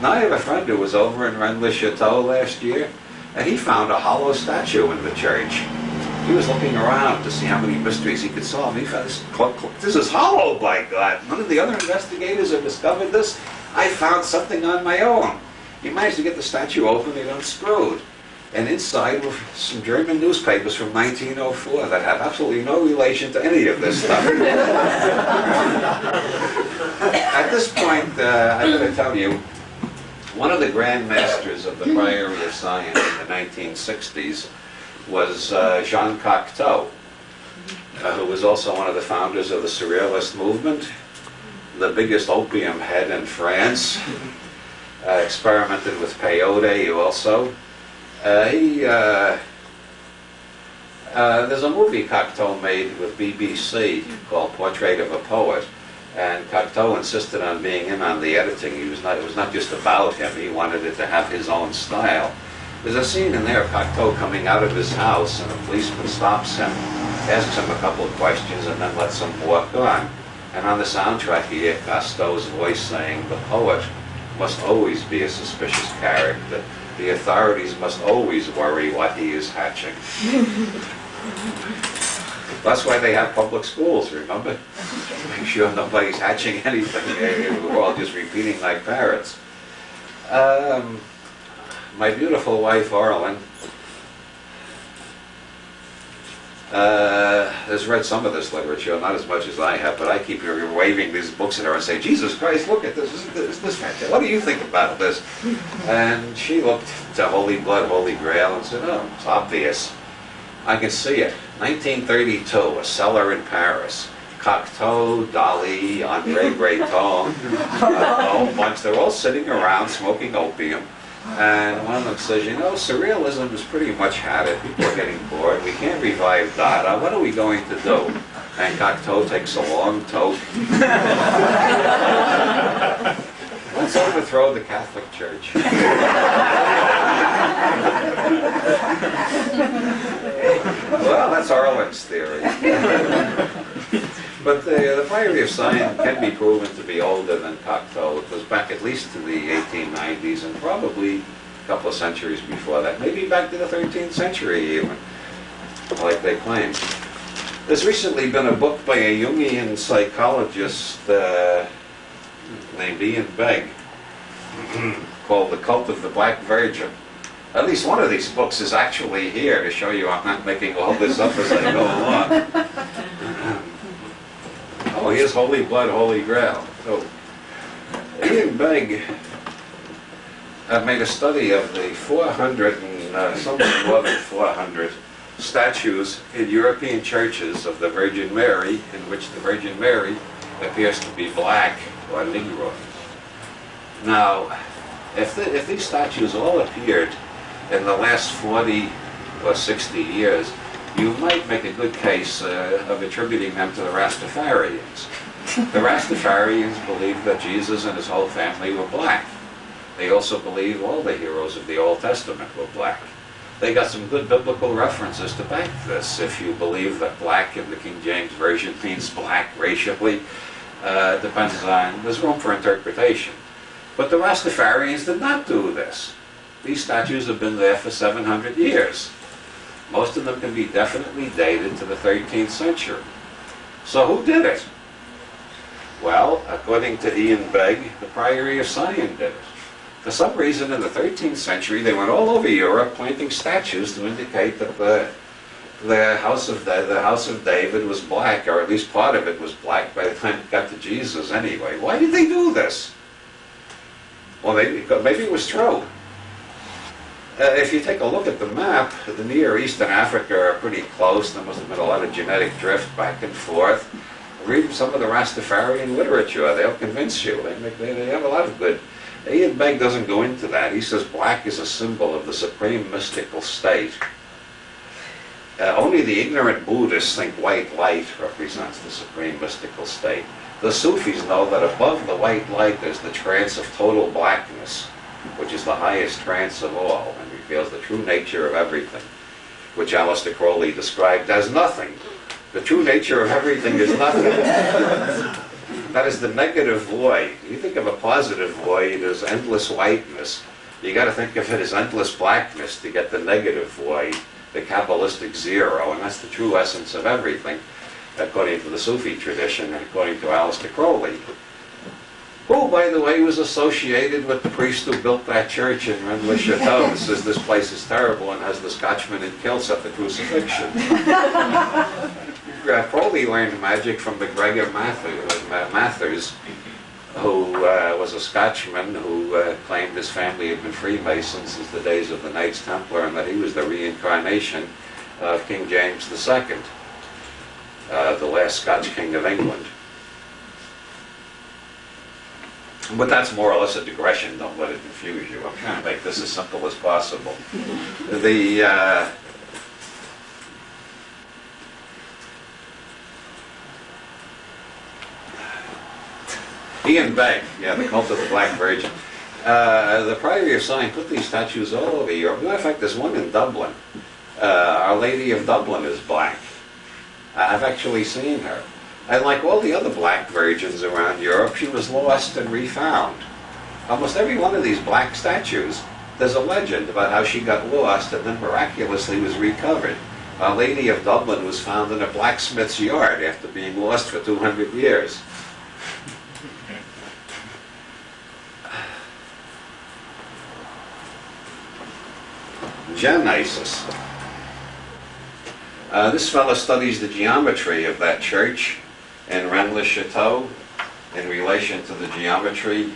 Now I have a friend who was over in Rennes-le-Château last year, and he found a hollow statue in the church. He was looking around to see how many mysteries he could solve. He found this is hollow, by God. None of the other investigators have discovered this. I found something on my own. He managed to get the statue open and unscrewed. And inside were some German newspapers from 1904 that have absolutely no relation to any of this stuff. At this point, I'm going to tell you, one of the grand masters of the Priory of Science in the 1960s was Jean Cocteau, who was also one of the founders of the Surrealist movement, the biggest opium head in France, experimented with peyote also. There's a movie Cocteau made with BBC called Portrait of a Poet, and Cocteau insisted on being in on the editing. It was not just about him, he wanted it to have his own style. There's a scene in there of Cocteau coming out of his house, and a policeman stops him, asks him a couple of questions, and then lets him walk on. And on the soundtrack you hear Cocteau's voice saying, "The poet must always be a suspicious character. The authorities must always worry what he is hatching." That's why they have public schools, remember? To make sure nobody's hatching anything. We're all just repeating like parrots. My beautiful wife, Orlin, has read some of this literature, not as much as I have, but I keep waving these books at her and say, "Jesus Christ, look at this, isn't this fantastic? What do you think about this?" And she looked to Holy Blood, Holy Grail and said, "Oh, it's obvious. I can see it. 1932, a cellar in Paris. Cocteau, Dali, Andre Breton, a whole bunch. They're all sitting around smoking opium. And one of them says, "You know, surrealism has pretty much had it. People are getting bored. We can't revive Dada. What are we going to do?" And Cocteau takes a long toke. "Let's overthrow the Catholic Church." Well, that's Arlen's theory. But the Priory of Science can be proven to be older than Cocteau. It goes back at least to the 1890s and probably a couple of centuries before that. Maybe back to the 13th century even, like they claim. There's recently been a book by a Jungian psychologist named Ian Begg called The Cult of the Black Virgin. At least one of these books is actually here to show you I'm not making all this up as I go along. Oh, here's Holy Blood, Holy Grail. So, Ian Begg made a study of the 400 and something more than 400 statues in European churches of the Virgin Mary, in which the Virgin Mary appears to be black or Negro. Now, if these statues all appeared in the last 40 or 60 years, you might make a good case of attributing them to the Rastafarians. The Rastafarians believed that Jesus and his whole family were black. They also believed all the heroes of the Old Testament were black. They got some good biblical references to back this. If you believe that black in the King James Version means black racially, depends on, there's room for interpretation. But the Rastafarians did not do this. These statues have been there for 700 years. Most of them can be definitely dated to the 13th century. So who did it? Well, according to Ian Begg, the Priory of Sion did it. For some reason in the 13th century they went all over Europe planting statues to indicate that the house of David was black, or at least part of it was black by the time it got to Jesus anyway. Why did they do this? Well, maybe it was true. If you take a look at the map, the Near East and Africa are pretty close. There must have been a lot of genetic drift back and forth. Read some of the Rastafarian literature. They'll convince you. They have a lot of good. Ian Begg doesn't go into that. He says black is a symbol of the supreme mystical state. Only the ignorant Buddhists think white light represents the supreme mystical state. The Sufis know that above the white light there's the trance of total blackness, which is the highest trance of all, and reveals the true nature of everything, which Aleister Crowley described as nothing. The true nature of everything is nothing. That is the negative void. You think of a positive void as endless whiteness. You got to think of it as endless blackness to get the negative void, the Kabbalistic zero, and that's the true essence of everything, according to the Sufi tradition and according to Aleister Crowley, who, by the way, was associated with the priest who built that church in Rennes-le-Château. Says this place is terrible and has the Scotchman in kilts at the crucifixion. Crowley learned magic from MacGregor Mathers, who was a Scotchman who claimed his family had been Freemasons since the days of the Knights Templar, and that he was the reincarnation of King James II, the last Scotch king of England. But that's more or less a digression. Don't let it confuse you. I'm trying to make this as simple as possible. Ian Begg, yeah, the cult of the Black Virgin. The Priory of Sion put these statues all over Europe. As a matter of fact, there's one in Dublin. Our Lady of Dublin is black. I've actually seen her. And like all the other black virgins around Europe, she was lost and refound. Almost every one of these black statues, there's a legend about how she got lost and then miraculously was recovered. Our Lady of Dublin was found in a blacksmith's yard after being lost for 200 years. Dionysus. This fellow studies the geometry of that church in Rennes-le-Château in relation to the geometry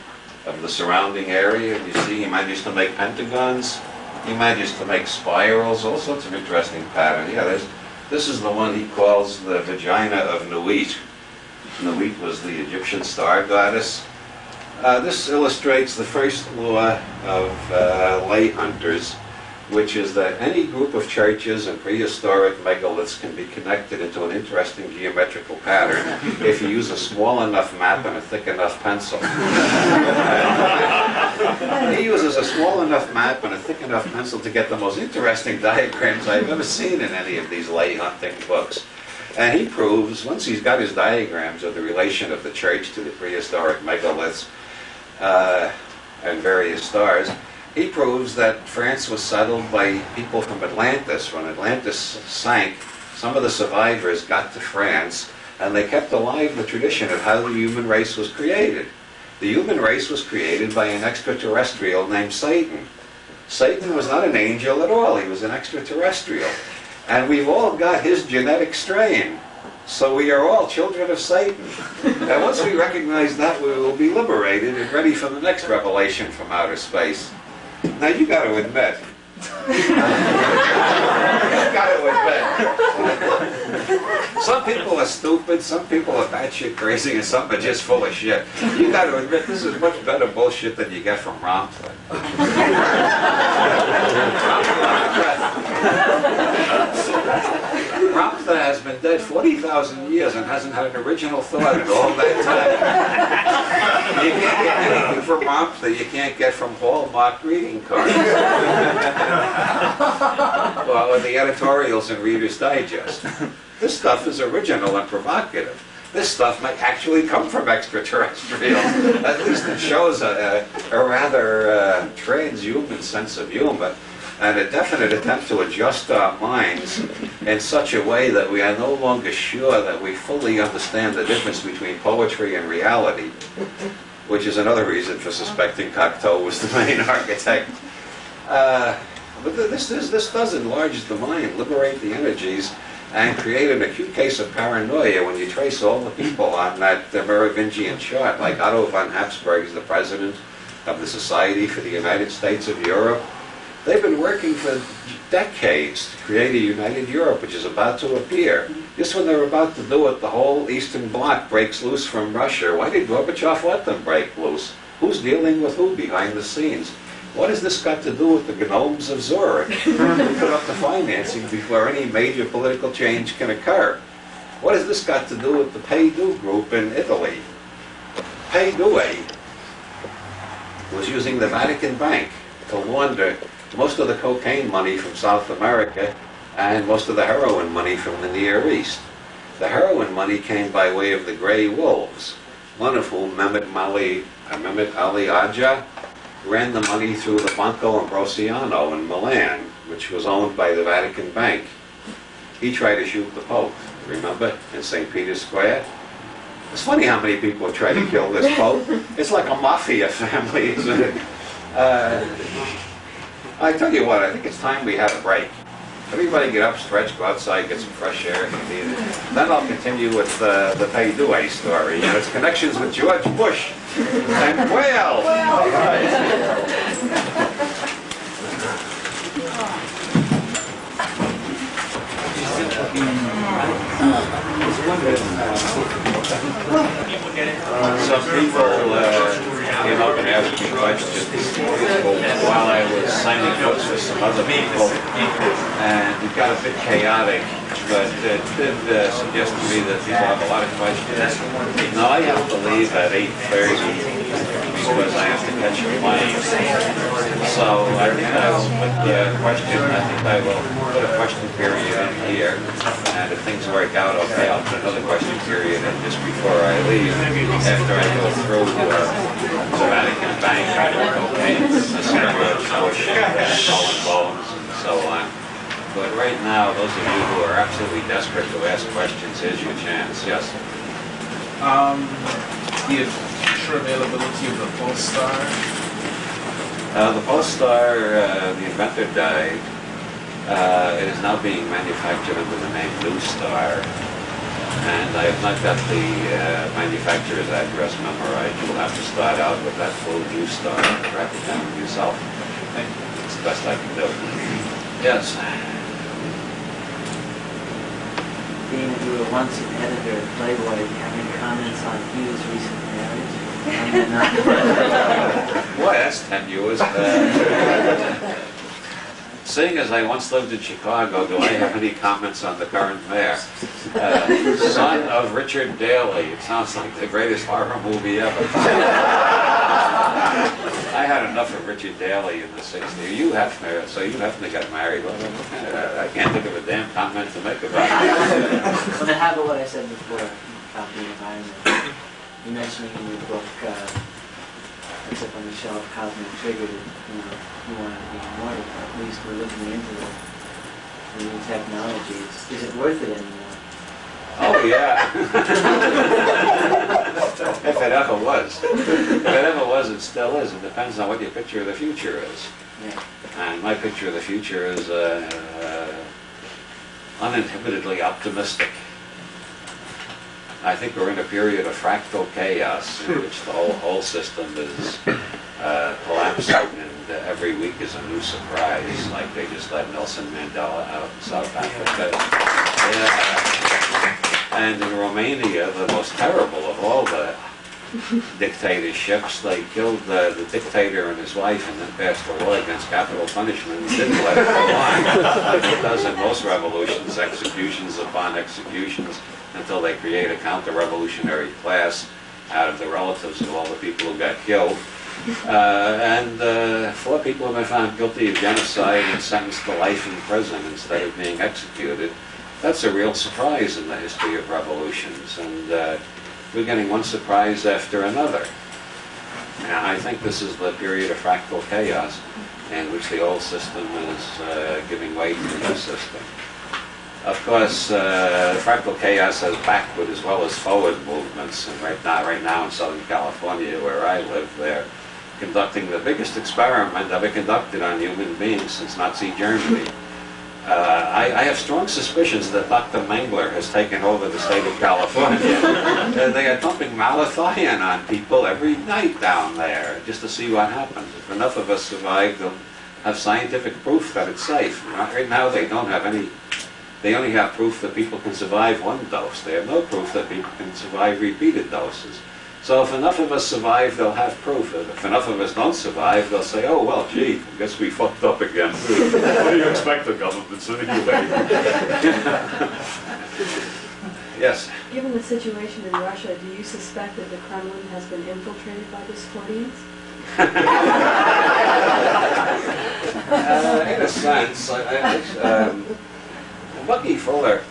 of the surrounding area. You see, he managed to make pentagons, he managed to make spirals, all sorts of interesting patterns. Yeah, this is the one he calls the vagina of Nuit. Nuit was the Egyptian star goddess. This illustrates the first law of lay hunters, which is that any group of churches and prehistoric megaliths can be connected into an interesting geometrical pattern if you use a small enough map and a thick enough pencil. He uses a small enough map and a thick enough pencil to get the most interesting diagrams I've ever seen in any of these lay hunting books. And he proves, once he's got his diagrams of the relation of the church to the prehistoric megaliths and various stars, he proves that France was settled by people from Atlantis. When Atlantis sank, some of the survivors got to France, and they kept alive the tradition of how the human race was created. The human race was created by an extraterrestrial named Satan. Satan was not an angel at all. He was an extraterrestrial. And we've all got his genetic strain. So we are all children of Satan. And once we recognize that, we will be liberated and ready for the next revelation from outer space. Now you got to admit, some people are stupid, some people are batshit crazy, and some are just full of shit. You got to admit this is much better bullshit than you get from Romford. Ramtha has been dead 40,000 years and hasn't had an original thought in all that time. You can't get anything from Ramtha you can't get from Hallmark greeting cards. Or the editorials in Reader's Digest. This stuff is original and provocative. This stuff might actually come from extraterrestrials. At least it shows a rather transhuman sense of humor and a definite attempt to adjust our minds in such a way that we are no longer sure that we fully understand the difference between poetry and reality, which is another reason for suspecting Cocteau was the main architect. But this does enlarge the mind, liberate the energies, and create an acute case of paranoia when you trace all the people on that Merovingian chart, like Otto von Habsburg is the president of the Society for the United States of Europe. They've been working for decades to create a united Europe, which is about to appear. Just when they're about to do it, the whole Eastern Bloc breaks loose from Russia. Why did Gorbachev let them break loose? Who's dealing with who behind the scenes? What has this got to do with the gnomes of Zurich, who put up the financing before any major political change can occur? What has this got to do with the Pay-Do group in Italy? Pay-Do was using the Vatican Bank to launder most of the cocaine money from South America and most of the heroin money from the Near East. The heroin money came by way of the Grey Wolves, one of whom, Mehmet Ali Agca, ran the money through the Banco Ambrosiano in Milan, which was owned by the Vatican Bank. He tried to shoot the Pope, remember, in St. Peter's Square? It's funny how many people try to kill this Pope. It's like a mafia family, isn't it? I tell you what, I think it's time we had a break. Everybody get up, stretch, go outside, get some fresh air if you need it. Then I'll continue with the Pay-Due story and its connections with George Bush and Quail. All right. Some people came up and asked me questions while I was signing books with some other people, and it got a bit chaotic, but it did suggest to me that people have a lot of questions. Now I have to leave at 8:30 because I have to catch a plane. So I think I will put the question, I think I will put a question period in here, and if things work out okay, I'll put another question period in just before I leave, after I go through the Vatican Bank, cocaine, the Senator Bush, and Colin Bones, and so on. But right now, those of you who are absolutely desperate to ask questions, here's your chance. Yes? The future availability of the Polestar. The Polestar, the inventor died. It is now being manufactured under the name New Star. And I have not got the manufacturer's address memorized. You'll have to start out with that full New Star and track it down yourself. It's the best I can do. Yes. Being that you were once an editor at Playboy, do you have any comments on Hugh's recent marriage? Boy, that's tenuous. Seeing as I once lived in Chicago, do I have any comments on the current mayor? Son of Richard Daley. It sounds like the greatest horror movie ever. I had enough of Richard Daley in the 60s. You Hefner, so you Hefner got married. I can't think of a damn comment to make about it. Well, to have what I said before about the environment, you mentioning in your book, it's up on the shelf, Cosmic Trigger, that you want to be immortal. At least we're looking into the new technologies. Is it worth it anymore? Oh, yeah. If it ever was. If it ever was, it still is. It depends on what your picture of the future is. Yeah. And my picture of the future is uninhibitedly optimistic. I think we're in a period of fractal chaos in which the whole system is collapsing, and every week is a new surprise, like they just let Nelson Mandela out in South Africa. And in Romania, the most terrible of all the dictatorships, they killed the dictator and his wife and then passed a law against capital punishment and didn't let it go on. Like it does in most revolutions, executions upon executions, until they create a counter-revolutionary class out of the relatives of all the people who got killed. And 4 people have been found guilty of genocide and sentenced to life in prison instead of being executed. That's a real surprise in the history of revolutions, and we're getting one surprise after another. And I think this is the period of fractal chaos in which the old system is giving way to the new system. Of course, fractal chaos has backward as well as forward movements, and right now in Southern California, where I live, they're conducting the biggest experiment ever conducted on human beings since Nazi Germany. I have strong suspicions that Dr. Mengler has taken over the state of California. They are dumping malathion on people every night down there just to see what happens. If enough of us survive, they'll have scientific proof that it's safe. Right now they don't have any. They only have proof that people can survive one dose. They have no proof that people can survive repeated doses. So if enough of us survive, they'll have proof. If enough of us don't survive, they'll say, oh, well, gee, I guess we fucked up again. What do you expect of governments anyway? Yes? Given the situation in Russia, do you suspect that the Kremlin has been infiltrated by Discordians? In a sense, Bucky Fuller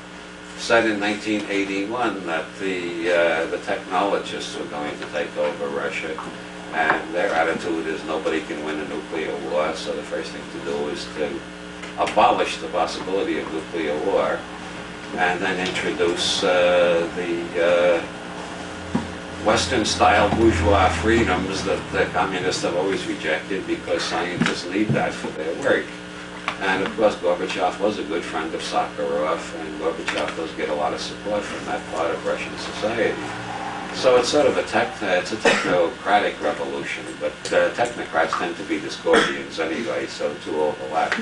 said in 1981 that the technologists were going to take over Russia, And their attitude is nobody can win a nuclear war, so the first thing to do is to abolish the possibility of nuclear war, and then introduce the Western-style bourgeois freedoms that the communists have always rejected because scientists need that for their work. And of course, Gorbachev was a good friend of Sakharov, and Gorbachev does get a lot of support from that part of Russian society. So it's sort of it's a technocratic revolution, but technocrats tend to be Discordians anyway, so two overlap.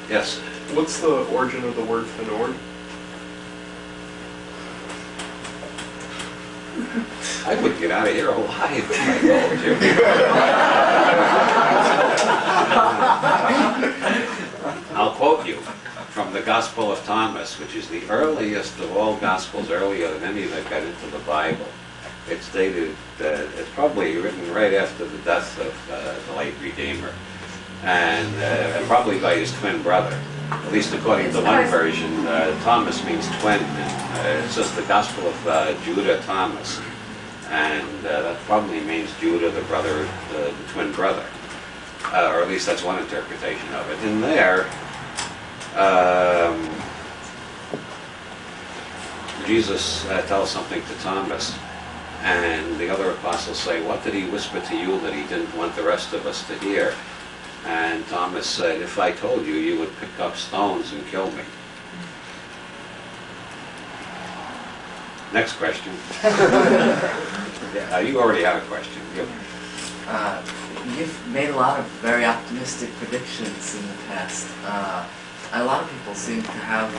Yes? What's the origin of the word Fenord? I would get out of here alive if I told you. I'll quote you from the Gospel of Thomas, which is the earliest of all Gospels, earlier than any that got into the Bible. It's dated, it's probably written right after the death of the late Redeemer, and probably by his twin brother. At least according to one version, Thomas means twin. It's just the Gospel of Judah Thomas. And that probably means Judah, the brother, the twin brother. Or at least that's one interpretation of it. In there, Jesus tells something to Thomas, and the other apostles say, "What did he whisper to you that he didn't want the rest of us to hear?" And Thomas said, "If I told you, you would pick up stones and kill me." Next question. You already had a question. You've made a lot of very optimistic predictions in the past. A lot of people seem to have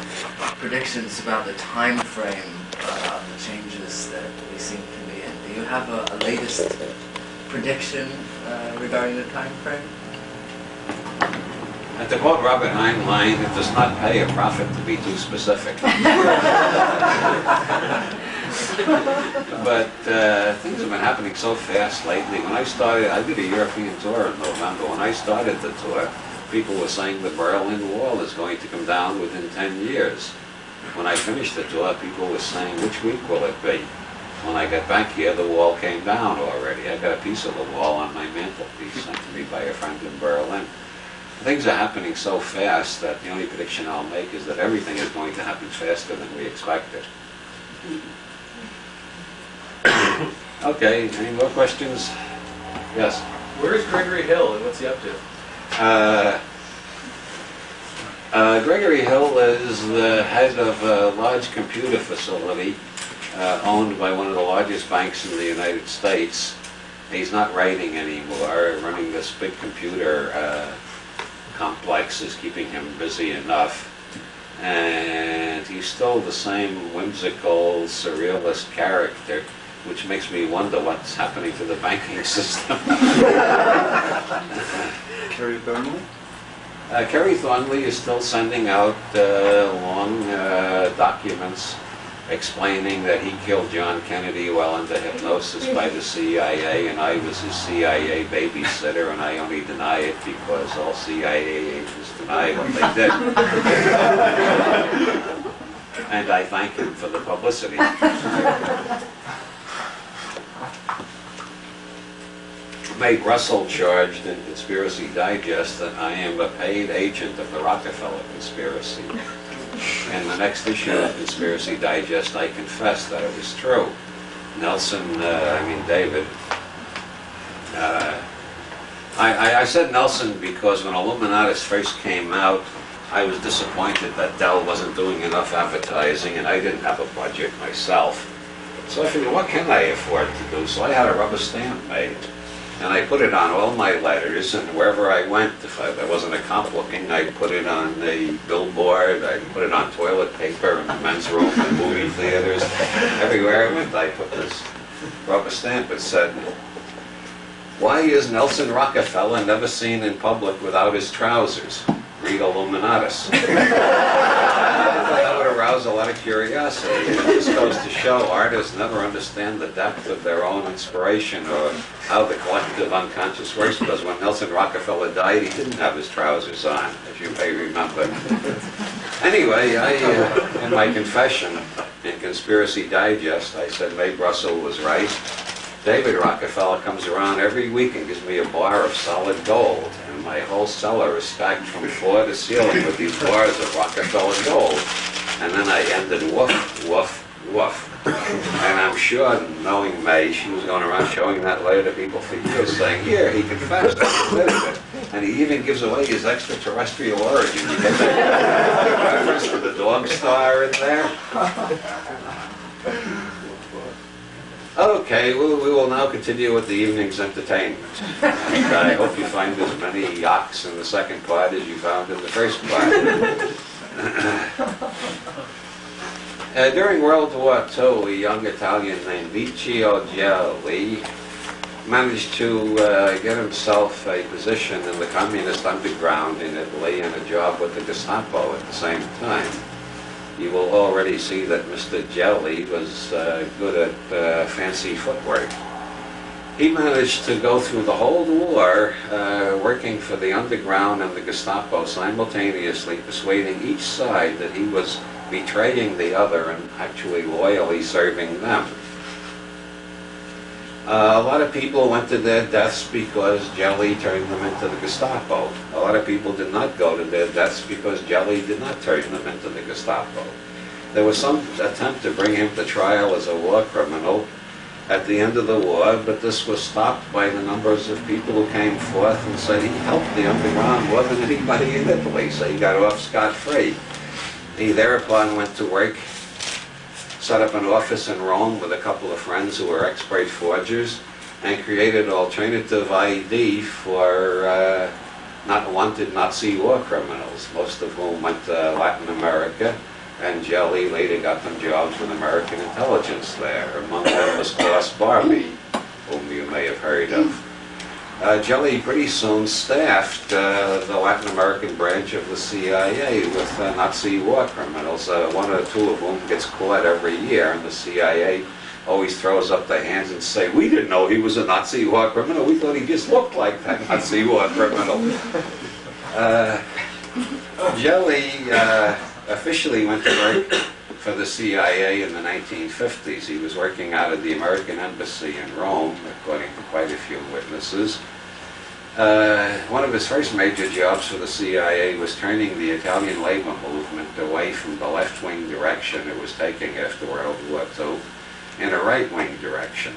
predictions about the time frame of the changes that we seem to be in. Do you have a latest prediction regarding the time frame? And to quote Robert Heinlein, it does not pay a prophet to be too specific. But things have been happening so fast lately. When I started, I did a European tour in November. When I started the tour, people were saying the Berlin Wall is going to come down within 10 years. When I finished the tour, people were saying, which week will it be? When I got back here, the wall came down already. I got a piece of the wall on my mantelpiece sent to me by a friend in Berlin. Things are happening so fast that the only prediction I'll make is that everything is going to happen faster than we expected. Okay, any more questions? Yes? Where's Gregory Hill and what's he up to? Gregory Hill is the head of a large computer facility owned by one of the largest banks in the United States. He's not writing anymore. Running this big computer complex is keeping him busy enough. And he's still the same whimsical, surrealist character, which makes me wonder what's happening to the banking system. Kerry Thornley? Kerry Thornley is still sending out long documents explaining that he killed John Kennedy while under hypnosis by the CIA, and I was his CIA babysitter, and I only deny it because all CIA agents deny what they did. And I thank him for the publicity. May Russell charged in Conspiracy Digest that I am a paid agent of the Rockefeller conspiracy. In the next issue of Conspiracy Digest, I confessed that it was true. David. I said Nelson because when Illuminatus first came out, I was disappointed that Dell wasn't doing enough advertising, and I didn't have a budget myself. So I figured, what can I afford to do? So I had a rubber stamp made. And I put it on all my letters, and wherever I went, if I wasn't a cop looking, I put it on the billboard, I put it on toilet paper in the men's room, in movie theaters. Everywhere I went, I put this rubber stamp. It said, "Why is Nelson Rockefeller never seen in public without his trousers? Read Illuminatus." That would arouse a lot of curiosity. And this goes to show artists never understand the depth of their own inspiration or how the collective unconscious works, because when Nelson Rockefeller died, he didn't have his trousers on, as you may remember. Anyway, in my confession in Conspiracy Digest, I said Mae Russell was right, David Rockefeller comes around every week and gives me a bar of solid gold, and my whole cellar is stacked from floor to ceiling with these bars of Rockefeller gold. And then I ended woof, woof, woof. And I'm sure, knowing May, she was going around showing that later to people for years, saying, here, he confessed, he admitted it. And he even gives away his extraterrestrial origin. You get that reference with the dog star in there? Okay, we will now continue with the evening's entertainment. And I hope you find as many yaks in the second part as you found in the first part. During World War II, a young Italian named Licio Gelli managed to get himself a position in the communist underground in Italy and a job with the Gestapo at the same time. You will already see that Mr. Gelli was good at fancy footwork. He managed to go through the whole war working for the underground and the Gestapo simultaneously, persuading each side that he was betraying the other and actually loyally serving them. A lot of people went to their deaths because Gelli turned them into the Gestapo. A lot of people did not go to their deaths because Gelli did not turn them into the Gestapo. There was some attempt to bring him to trial as a war criminal at the end of the war, but this was stopped by the numbers of people who came forth and said he helped the underground more than anybody in Italy, so he got off scot-free. He thereupon went to work, set up an office in Rome with a couple of friends who were expert forgers, and created alternative ID for not wanted Nazi war criminals, most of whom went to Latin America, and Gelli later got them jobs with American intelligence there. Among them was Klaus Barbie, whom you may have heard of. Gelli pretty soon staffed the Latin American branch of the CIA with Nazi war criminals, one or two of whom gets caught every year, and the CIA always throws up their hands and say, we didn't know he was a Nazi war criminal, we thought he just looked like that Nazi war criminal. Gelli officially went to work for the CIA in the 1950s. He was working out of the American Embassy in Rome, according to quite a few witnesses. One of his first major jobs for the CIA was turning the Italian labor movement away from the left-wing direction it was taking after World War II in a right-wing direction.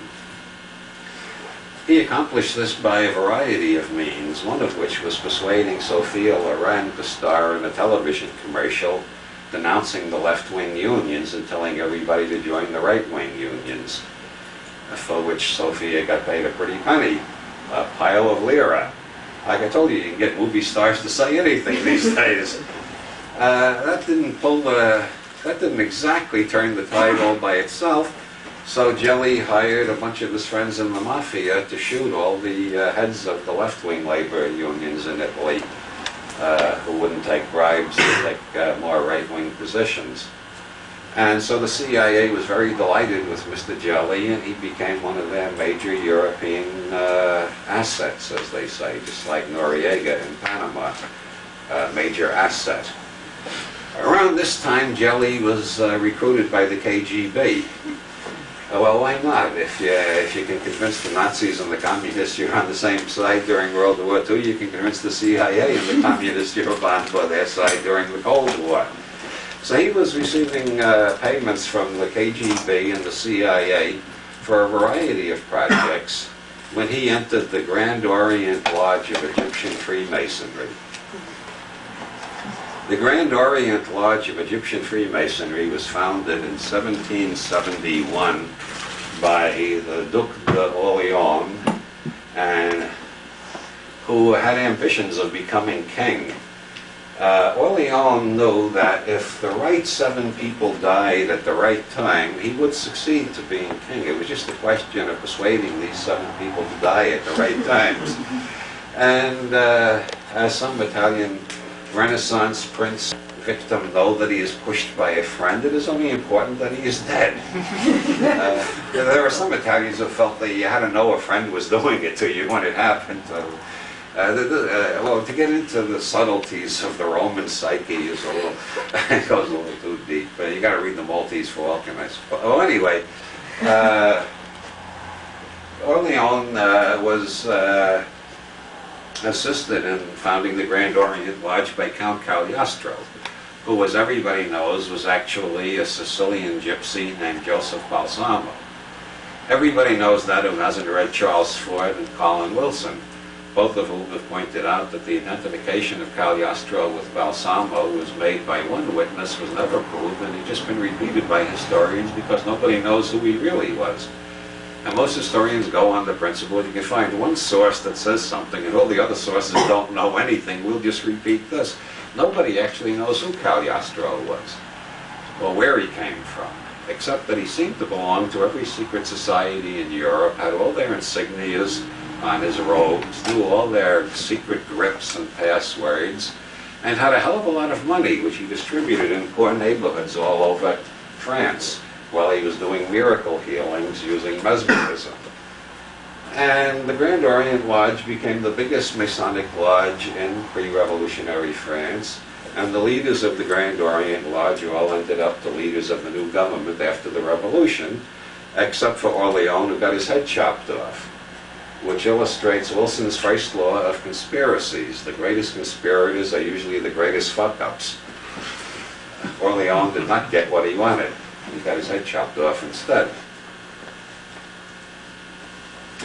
He accomplished this by a variety of means, one of which was persuading Sophia Loren to star in a television commercial denouncing the left-wing unions and telling everybody to join the right-wing unions, for which Sophia got paid a pretty penny, a pile of lira. Like I told you, you can get movie stars to say anything these days. That didn't exactly turn the tide all by itself, so Gelli hired a bunch of his friends in the mafia to shoot all the heads of the left-wing labor unions in Italy, who wouldn't take bribes to take more right-wing positions. And so the CIA was very delighted with Mr. Gelli, and he became one of their major European assets, as they say, just like Noriega in Panama, a major asset. Around this time, Gelli was recruited by the KGB. Well, why not? If you can convince the Nazis and the communists you're on the same side during World War II, you can convince the CIA and the communists you're on their side during the Cold War. So he was receiving payments from the KGB and the CIA for a variety of projects when he entered the Grand Orient Lodge of Egyptian Freemasonry. The Grand Orient Lodge of Egyptian Freemasonry was founded in 1771 by the Duc d'Orléans, and who had ambitions of becoming king. Orléans knew that if the right 7 people died at the right time, he would succeed to being king. It was just a question of persuading these 7 people to die at the right times. And as some Italian Renaissance prince victim know that he is pushed by a friend, it is only important that he is dead. There are some Italians who felt that you had to know a friend was doing it to you when it happened. Well, to get into the subtleties of the Roman psyche is a little, it goes a little too deep. You got to read the Maltese for Alchemists. Well, anyway, Orleans was assisted in founding the Grand Orient Lodge by Count Cagliostro, who, as everybody knows, was actually a Sicilian gypsy named Joseph Balsamo. Everybody knows that who hasn't read Charles Ford and Colin Wilson, both of whom have pointed out that the identification of Cagliostro with Balsamo was made by one witness, was never proved, and it's just been repeated by historians because nobody knows who he really was. And most historians go on the principle that you can find one source that says something and all the other sources don't know anything, we'll just repeat this. Nobody actually knows who Cagliostro was or where he came from, except that he seemed to belong to every secret society in Europe, had all their insignias on his robes, knew all their secret grips and passwords, and had a hell of a lot of money, which he distributed in poor neighborhoods all over France while he was doing miracle healings using mesmerism. And the Grand Orient Lodge became the biggest Masonic lodge in pre-revolutionary France, and the leaders of the Grand Orient Lodge all ended up the leaders of the new government after the revolution, except for Orleans, who got his head chopped off, which illustrates Wilson's first law of conspiracies. The greatest conspirators are usually the greatest fuck-ups. Orleans did not get what he wanted. He got his head chopped off instead.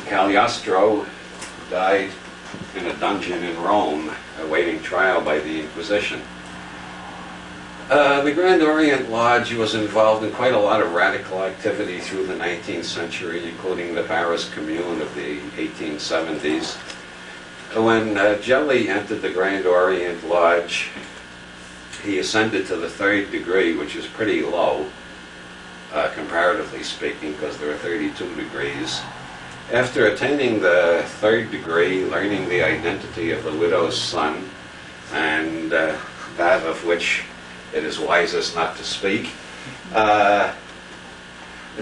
Cagliostro died in a dungeon in Rome, awaiting trial by the Inquisition. The Grand Orient Lodge was involved in quite a lot of radical activity through the 19th century, including the Paris Commune of the 1870s. When Jelly entered the Grand Orient Lodge, he ascended to the 3rd degree, which is pretty low, comparatively speaking, because there are 32 degrees. After attaining the 3rd degree, learning the identity of the widow's son, and that of which it is wisest not to speak,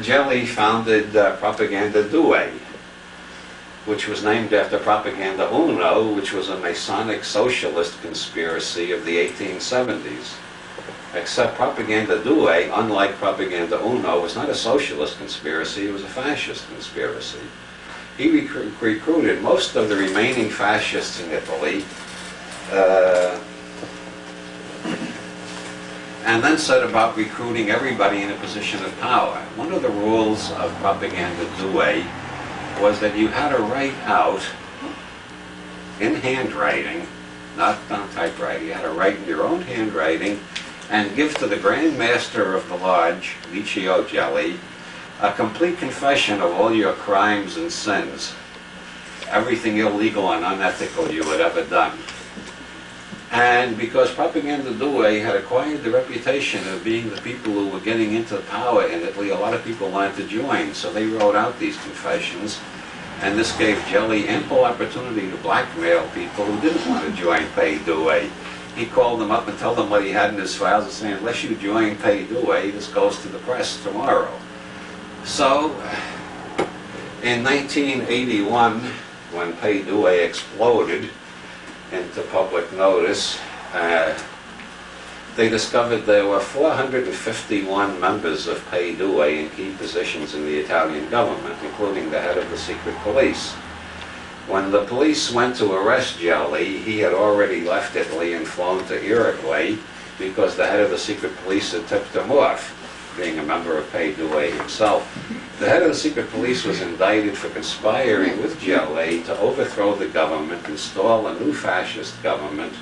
Jelly founded Propaganda Due, which was named after Propaganda Uno, which was a Masonic socialist conspiracy of the 1870s. Except Propaganda Due, unlike Propaganda Uno, was not a socialist conspiracy, it was a fascist conspiracy. He recruited most of the remaining fascists in Italy, and then set about recruiting everybody in a position of power. One of the rules of Propaganda Due was that you had to write out in handwriting, not on typewriting, you had to write in your own handwriting and give to the Grand Master of the Lodge, Licio Jelly, a complete confession of all your crimes and sins, everything illegal and unethical you had ever done. And because Propaganda Due had acquired the reputation of being the people who were getting into power in Italy, a lot of people wanted to join, so they wrote out these confessions, and this gave Jelly ample opportunity to blackmail people who didn't want to join Pay Due. He called them up and told them what he had in his files and saying, unless you join Pay Due, this goes to the press tomorrow. So, in 1981, when Pay Due exploded into public notice, they discovered there were 451 members of Pay Due in key positions in the Italian government, including the head of the secret police. When the police went to arrest Jelly, he had already left Italy and flown to Uruguay because the head of the secret police had tipped him off, being a member of Pay Due himself. The head of the secret police was indicted for conspiring with Jelly to overthrow the government, install a new fascist government,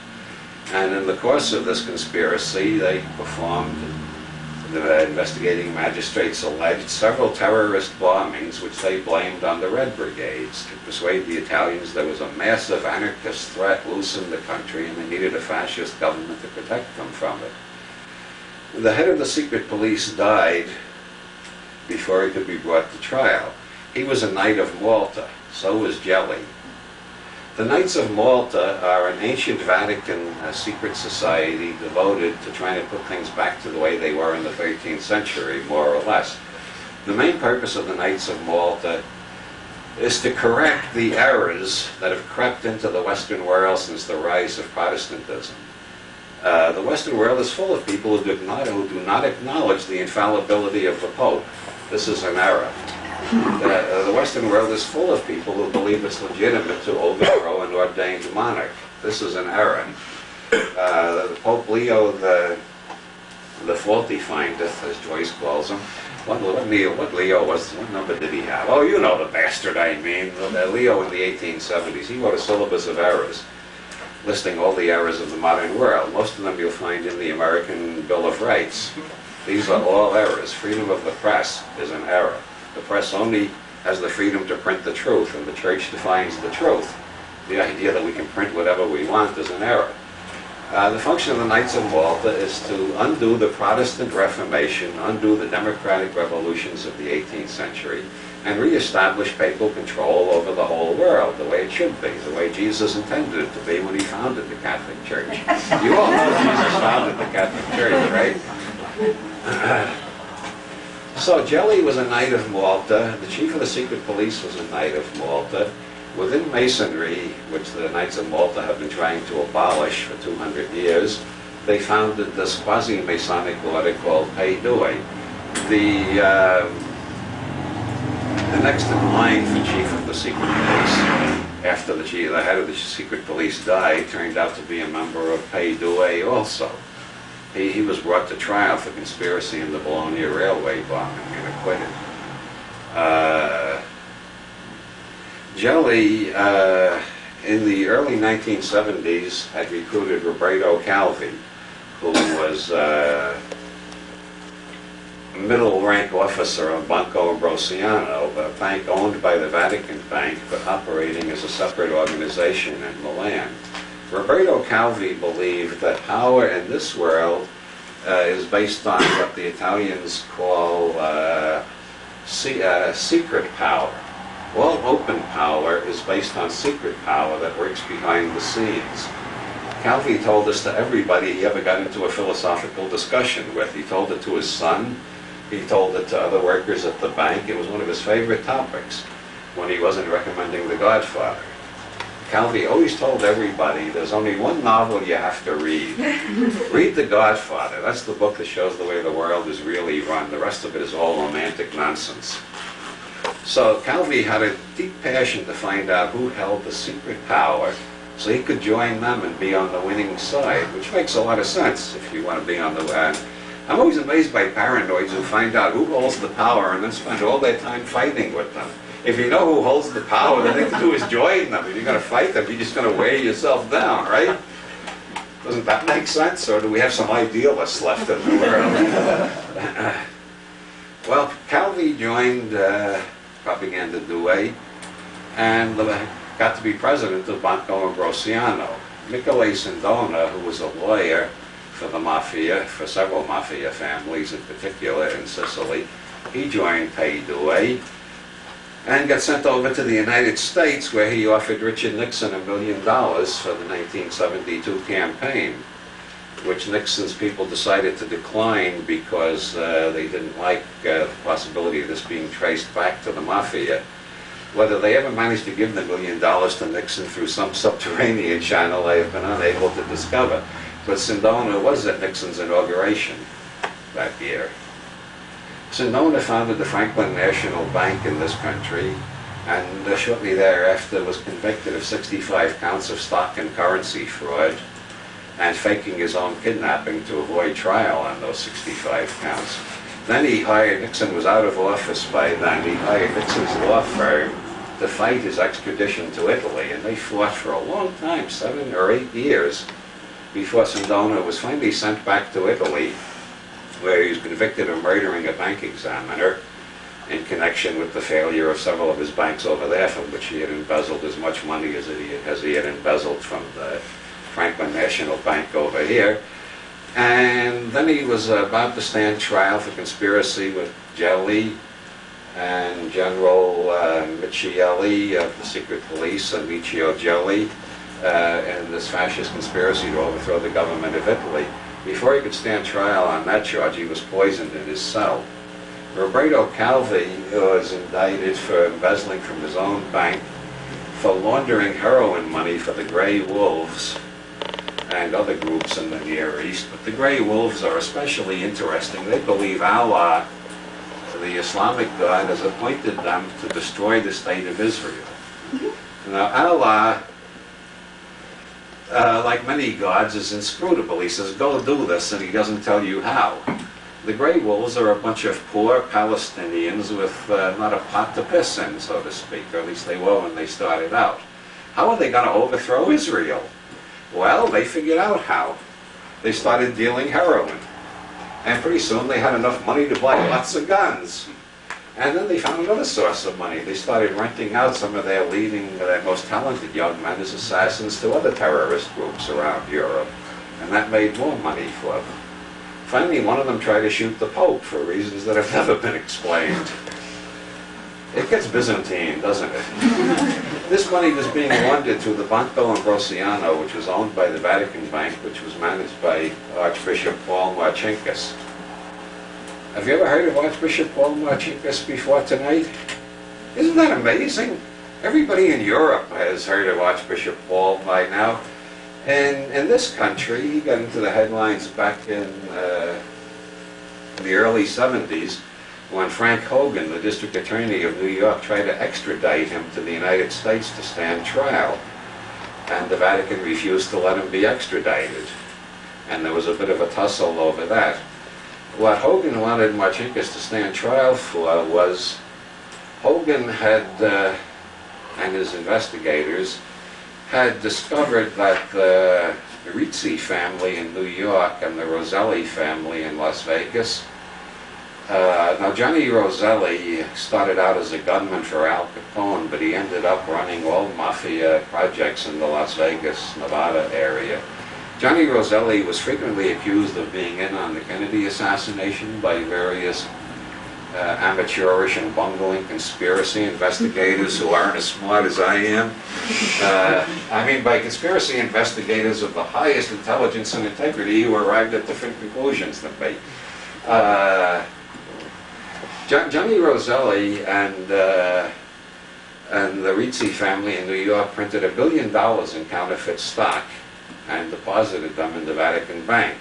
and in the course of this conspiracy, they performed, the investigating magistrates alleged, several terrorist bombings which they blamed on the Red Brigades to persuade the Italians there was a massive anarchist threat loose in the country and they needed a fascist government to protect them from it. The head of the secret police died before he could be brought to trial. He was a Knight of Malta, so was Jelly. The Knights of Malta are an ancient Vatican secret society devoted to trying to put things back to the way they were in the 13th century, more or less. The main purpose of the Knights of Malta is to correct the errors that have crept into the Western world since the rise of Protestantism. The Western world is full of people who do not acknowledge the infallibility of the Pope. This is an error. The Western world is full of people who believe it's legitimate to overthrow an ordained monarch. This is an error. Pope Leo the 45th, as Joyce calls him. What number did he have? Oh, you know the bastard I mean. Leo in the 1870s, he wrote a syllabus of errors, listing all the errors of the modern world. Most of them you'll find in the American Bill of Rights. These are all errors. Freedom of the press is an error. The press only has the freedom to print the truth, and the church defines the truth. The idea that we can print whatever we want is an error. The function of the Knights of Malta is to undo the Protestant Reformation, undo the democratic revolutions of the 18th century, and reestablish papal control over the whole world, the way it should be, the way Jesus intended it to be when he founded the Catholic Church. You all know Jesus founded the Catholic Church, right? So Jelly was a Knight of Malta. The chief of the secret police was a Knight of Malta. Within Masonry, which the Knights of Malta have been trying to abolish for 200 years, they founded this quasi-Masonic order called Pei Dui. The next in line for chief of the secret police, after the head of the secret police died, turned out to be a member of Pei Dui also. He was brought to trial for conspiracy in the Bologna railway bombing and acquitted. Jelly, in the early 1970s, had recruited Roberto Calvi, who was a middle-rank officer of Banco Ambrosiano, a bank owned by the Vatican Bank, but operating as a separate organization in Milan. Roberto Calvi believed that power in this world is based on what the Italians call secret power. All open power is based on secret power that works behind the scenes. Calvi told this to everybody he ever got into a philosophical discussion with. He told it to his son. He told it to other workers at the bank. It was one of his favorite topics when he wasn't recommending The Godfather. Calvi always told everybody, there's only one novel you have to read. Read The Godfather. That's the book that shows the way the world is really run. The rest of it is all romantic nonsense. So Calvi had a deep passion to find out who held the secret power so he could join them and be on the winning side, which makes a lot of sense if you want to be on the end. I'm always amazed by paranoids who find out who holds the power and then spend all their time fighting with them. If you know who holds the power, the thing to do is join them. If you're going to fight them, you're just going to wear yourself down, right? Doesn't that make sense? Or do we have some idealists left in the world? Well, Calvi joined Propaganda Due and got to be president of Banco Ambrosiano. Michele Sindona, who was a lawyer for the mafia, for several mafia families in particular in Sicily, he joined Pei Due and got sent over to the United States, where he offered Richard Nixon $1 million for the 1972 campaign, which Nixon's people decided to decline because they didn't like the possibility of this being traced back to the mafia. Whether they ever managed to give the $1 million to Nixon through some subterranean channel, I have been unable to discover. But Sindona was at Nixon's inauguration that year. Sindona founded the Franklin National Bank in this country, and shortly thereafter was convicted of 65 counts of stock and currency fraud and faking his own kidnapping to avoid trial on those 65 counts. Then he hired, Nixon was out of office by then, he hired Nixon's law firm to fight his extradition to Italy, and they fought for a long time, 7 or 8 years, before Sindona was finally sent back to Italy, where he was convicted of murdering a bank examiner in connection with the failure of several of his banks over there, from which he had embezzled as much money as he had embezzled from the Franklin National Bank over here. And then he was about to stand trial for conspiracy with Gelli and General Michieli of the secret police and Michio Gelli in this fascist conspiracy to overthrow the government of Italy. Before he could stand trial on that charge, he was poisoned in his cell. Roberto Calvi was indicted for embezzling from his own bank, for laundering heroin money for the Grey Wolves and other groups in the Near East. But the Grey Wolves are especially interesting. They believe Allah, the Islamic God has appointed them to destroy the state of Israel. Now Allah, like many gods, is inscrutable. He says, go do this, and he doesn't tell you how. The Grey Wolves are a bunch of poor Palestinians with not a pot to piss in, so to speak, or at least they were when they started out. How are they going to overthrow Israel? Well, they figured out how. They started dealing heroin. And pretty soon they had enough money to buy lots of guns. And then they found another source of money. They started renting out some of their leading, their most talented young men as assassins to other terrorist groups around Europe. And that made more money for them. Finally, one of them tried to shoot the Pope for reasons that have never been explained. It gets Byzantine, doesn't it? This money was being laundered through the Banco Ambrosiano, which was owned by the Vatican Bank, which was managed by Archbishop Paul Marcinkus. Have you ever heard of Archbishop Paul Marcinkus before tonight? Isn't that amazing? Everybody in Europe has heard of Archbishop Paul by now. And in this country, he got into the headlines back in the early 70s when Frank Hogan, the district attorney of New York, tried to extradite him to the United States to stand trial. And the Vatican refused to let him be extradited. And there was a bit of a tussle over that. What Hogan wanted Marcinkus to stand trial for was Hogan had, and his investigators, had discovered that the Rizzi family in New York and the Roselli family in Las Vegas. Now Johnny Roselli started out as a gunman for Al Capone, but he ended up running all mafia projects in the Las Vegas, Nevada area. Johnny Roselli was frequently accused of being in on the Kennedy assassination by various amateurish and bungling conspiracy investigators who aren't as smart as I am. I mean by conspiracy investigators of the highest intelligence and integrity who arrived at different conclusions than me. Johnny Roselli and the Rizzi family in New York printed $1 billion in counterfeit stock and deposited them in the Vatican Bank,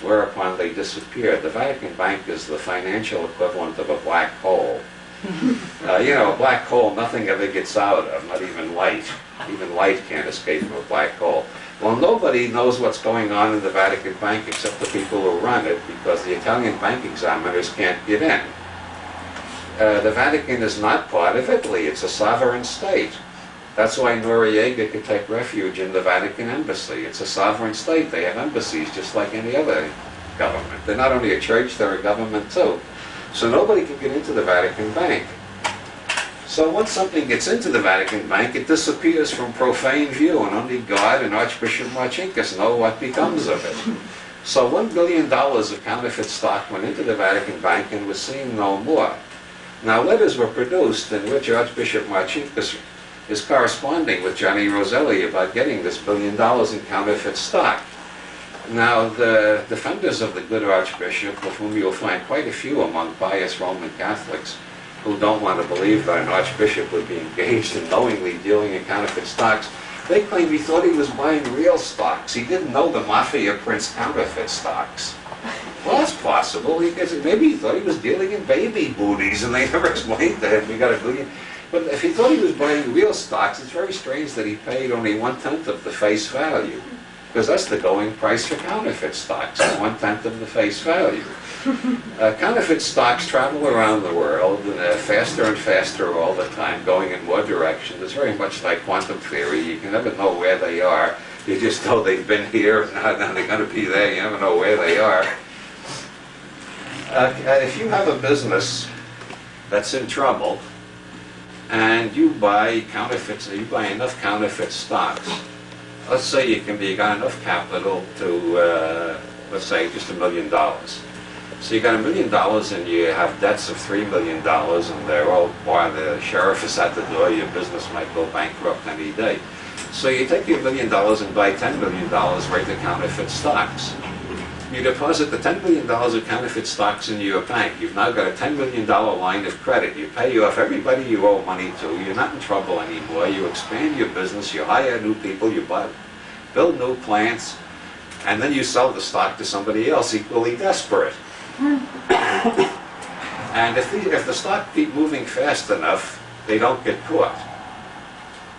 whereupon they disappeared. The Vatican Bank is the financial equivalent of a black hole. You know, a black hole, nothing ever gets out of, not even light. Even light can't escape from a black hole. Well, nobody knows what's going on in the Vatican Bank except the people who run it, because the Italian bank examiners can't get in. The Vatican is not part of Italy. It's a sovereign state. That's why Noriega could take refuge in the Vatican embassy. It's a sovereign state. They have embassies just like any other government. They're not only a church, they're a government too. So nobody can get into the Vatican Bank. So once something gets into the Vatican Bank, it disappears from profane view, and only God and Archbishop Marcinkus know what becomes of it. So $1 billion of counterfeit stock went into the Vatican Bank and was seen no more. Now letters were produced in which Archbishop Marcinkus is corresponding with Johnny Roselli about getting this $1 billion in counterfeit stock. Now the defenders of the good Archbishop, of whom you'll find quite a few among pious Roman Catholics, who don't want to believe that an Archbishop would be engaged in knowingly dealing in counterfeit stocks, they claim he thought he was buying real stocks. He didn't know the Mafia prints counterfeit stocks. Well, that's possible. Maybe he thought he was dealing in baby booties, and they never explained to him, we got $1 billion. But if he thought he was buying real stocks, it's very strange that he paid only 1/10 of the face value. Because that's the going price for counterfeit stocks, 1/10 of the face value. Counterfeit stocks travel around the world faster and faster all the time, going in more directions. It's very much like quantum theory. You can never know where they are. You just know they've been here, and now they're going to be there. You never know where they are. If you have a business that's in trouble, and you buy counterfeits, you buy enough counterfeit stocks, let's say you got enough capital to, let's say, just $1 million. So you got $1 million and you have debts of $3 million, and they're all, boy, the sheriff is at the door, your business might go bankrupt any day. So you take your $1 million and buy $10 million worth of counterfeit stocks. You deposit the $10 million of counterfeit stocks into your bank. You've now got a $10 million line of credit. You pay off everybody you owe money to. You're not in trouble anymore. You expand your business. You hire new people. You build new plants. And then you sell the stock to somebody else equally desperate. And if the stock keep moving fast enough, they don't get caught.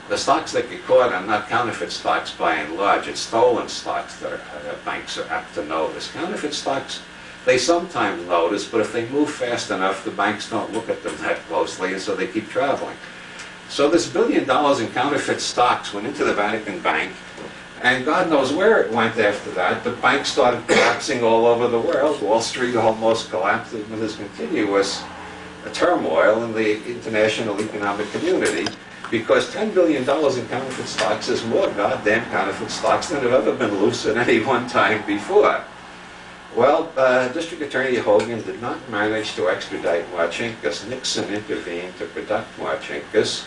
The stocks that get caught are not counterfeit stocks by and large. It's stolen stocks that banks are apt to notice. Counterfeit stocks, they sometimes notice, but if they move fast enough, the banks don't look at them that closely, and so they keep traveling. So this $1 billion in counterfeit stocks went into the Vatican Bank, and God knows where it went after that. The bank started collapsing all over the world. Wall Street almost collapsed with this continuous turmoil in the international economic community, because $10 billion in counterfeit stocks is more goddamn counterfeit stocks than have ever been loose at any one time before. Well, District Attorney Hogan did not manage to extradite Marcinkus. Nixon intervened to protect Marcinkus.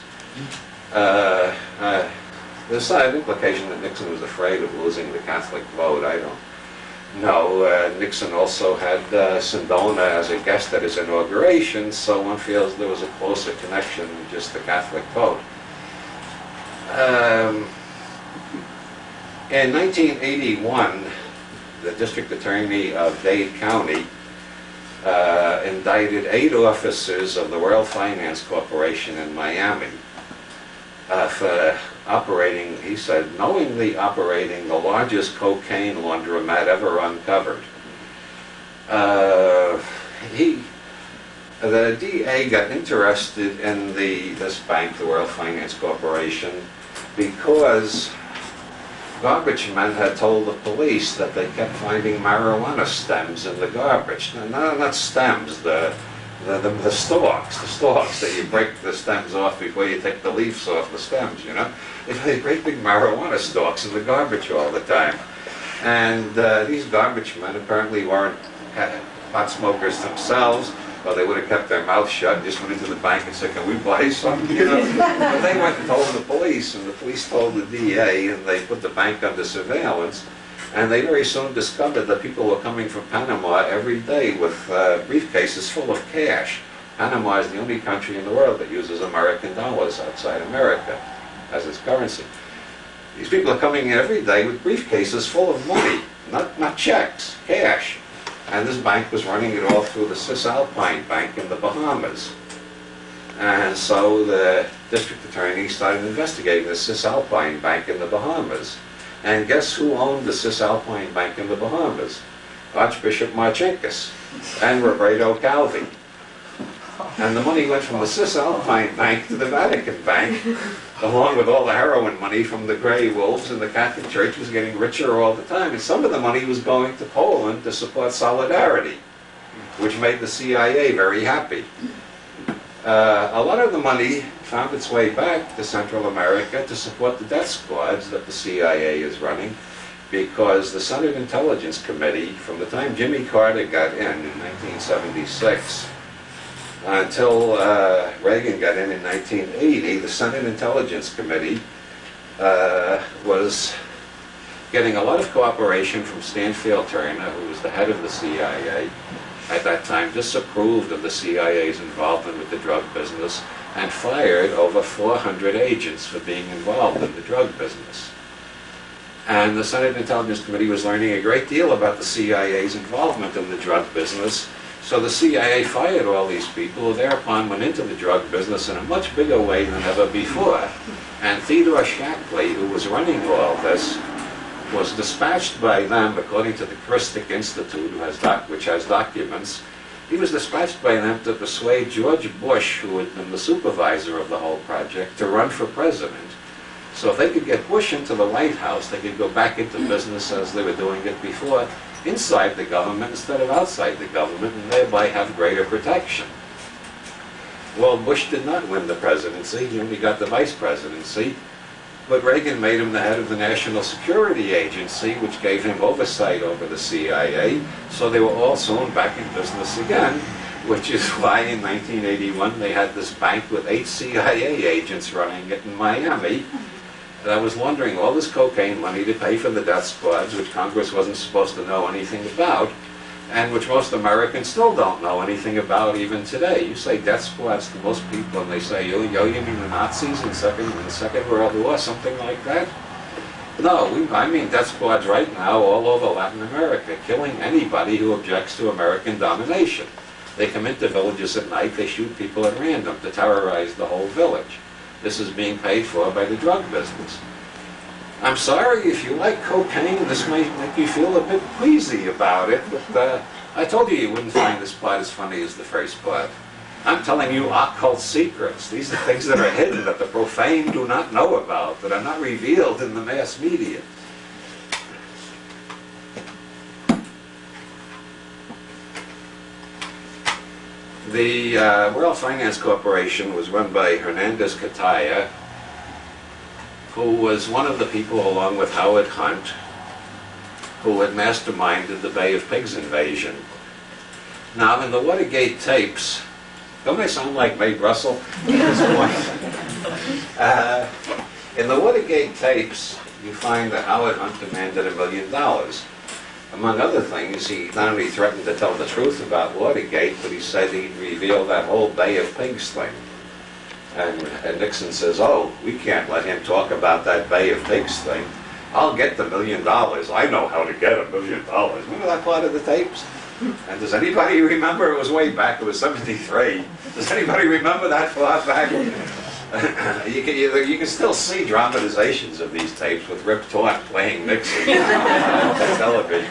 There's an implication that Nixon was afraid of losing the Catholic vote. I don't know. Nixon also had Sindona as a guest at his inauguration, so one feels there was a closer connection than just the Catholic vote. In 1981, the District Attorney of Dade County indicted 8 officers of the World Finance Corporation in Miami for operating, he said, knowingly operating the largest cocaine laundromat ever uncovered. The DA got interested in this bank, the World Finance Corporation, because garbage men had told the police that they kept finding marijuana stems in the garbage. No, not stems, the stalks that you break the stems off before you take the leaves off the stems, you know. They had great big marijuana stalks in the garbage all the time. And these garbage men apparently weren't pot smokers themselves, or they would have kept their mouths shut and just went into the bank and said, "Can we buy something?" You know? But they went and told the police, and the police told the DA, and they put the bank under surveillance. And they very soon discovered that people were coming from Panama every day with briefcases full of cash. Panama is the only country in the world that uses American dollars outside America as its currency. These people are coming in every day with briefcases full of money, not checks, cash. And this bank was running it all through the Cisalpine Bank in the Bahamas. And so the district attorney started investigating the Cisalpine Bank in the Bahamas. And guess who owned the Cisalpine Bank in the Bahamas? Archbishop Marcinkus and Roberto Calvi. And the money went from the Cisalpine Bank to the Vatican Bank, along with all the heroin money from the Grey Wolves, and the Catholic Church was getting richer all the time. And some of the money was going to Poland to support Solidarity, which made the CIA very happy. A lot of the money found its way back to Central America to support the death squads that the CIA is running, because the Senate Intelligence Committee, from the time Jimmy Carter got in 1976, until Reagan got in 1980, the Senate Intelligence Committee was getting a lot of cooperation from Stanfield Turner, who was the head of the CIA. At that time, disapproved of the CIA's involvement with the drug business and fired over 400 agents for being involved in the drug business. And the Senate Intelligence Committee was learning a great deal about the CIA's involvement in the drug business, so the CIA fired all these people, who thereupon went into the drug business in a much bigger way than ever before. And Theodore Shackley, who was running all this, was dispatched by them, according to the Christic Institute, which has documents. He was dispatched by them to persuade George Bush, who had been the supervisor of the whole project, to run for president. So if they could get Bush into the White House, they could go back into business as they were doing it before, inside the government instead of outside the government, and thereby have greater protection. Well, Bush did not win the presidency. He only got the vice presidency. But Reagan made him the head of the National Security Agency, which gave him oversight over the CIA, so they were all soon back in business again, which is why in 1981 they had this bank with 8 CIA agents running it in Miami. And I was laundering all this cocaine money to pay for the death squads, which Congress wasn't supposed to know anything about, and which most Americans still don't know anything about even today. You say death squads to most people, and they say, you mean the Nazis in the Second World War, something like that? No, I mean death squads right now all over Latin America, killing anybody who objects to American domination. They come into villages at night, they shoot people at random to terrorize the whole village. This is being paid for by the drug business. I'm sorry if you like cocaine, this might make you feel a bit queasy about it, but I told you wouldn't find this part as funny as the first part. I'm telling you occult secrets. These are things that are hidden, that the profane do not know about, that are not revealed in the mass media. The World Finance Corporation was run by Hernandez Cataya, who was one of the people, along with Howard Hunt, who had masterminded the Bay of Pigs invasion. Now, in the Watergate tapes, don't I sound like Mae Russell at this point? In the Watergate tapes, you find that Howard Hunt demanded $1 million. Among other things, he not only threatened to tell the truth about Watergate, but he said he'd reveal that whole Bay of Pigs thing. And Nixon says, oh, we can't let him talk about that Bay of Pigs thing. I'll get the $1 million. I know how to get $1 million. Remember that part of the tapes? And does anybody remember? It was way back. It was 73. Does anybody remember that far back? You can still see dramatizations of these tapes with Rip Torn playing Nixon on television.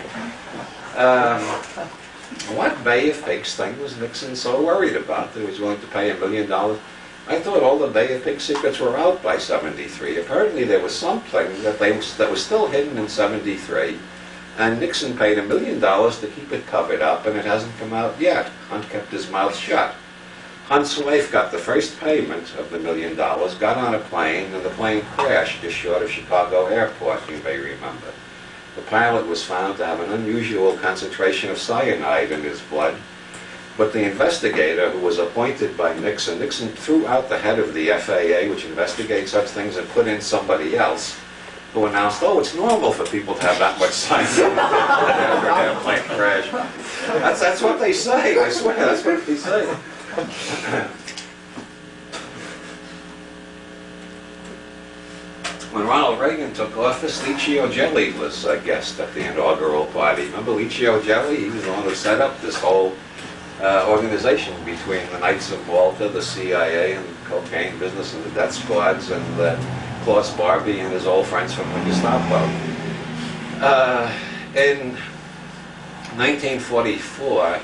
What Bay of Pigs thing was Nixon so worried about that he was willing to pay $1 million? I thought all the Bay of Pigs secrets were out by 73. Apparently there was something that was still hidden in 73, and Nixon paid $1 million to keep it covered up, and it hasn't come out yet. Hunt kept his mouth shut. Hunt's wife got the first payment of the $1 million, got on a plane, and the plane crashed just short of Chicago Airport, you may remember. The pilot was found to have an unusual concentration of cyanide in his blood, but the investigator who was appointed by Nixon threw out the head of the FAA, which investigates such things, and put in somebody else, who announced, oh, it's normal for people to have that much cyanide after an airplane crash. That's what they say, I swear, that's what they say. When Ronald Reagan took office, Licio Gelli was a guest at the inaugural party. Remember Licio Gelli? He was the one who set up this whole organization between the Knights of Malta, the CIA, and the cocaine business, and the death squads, and Klaus Barbie and his old friends from the Gestapo. In 1944,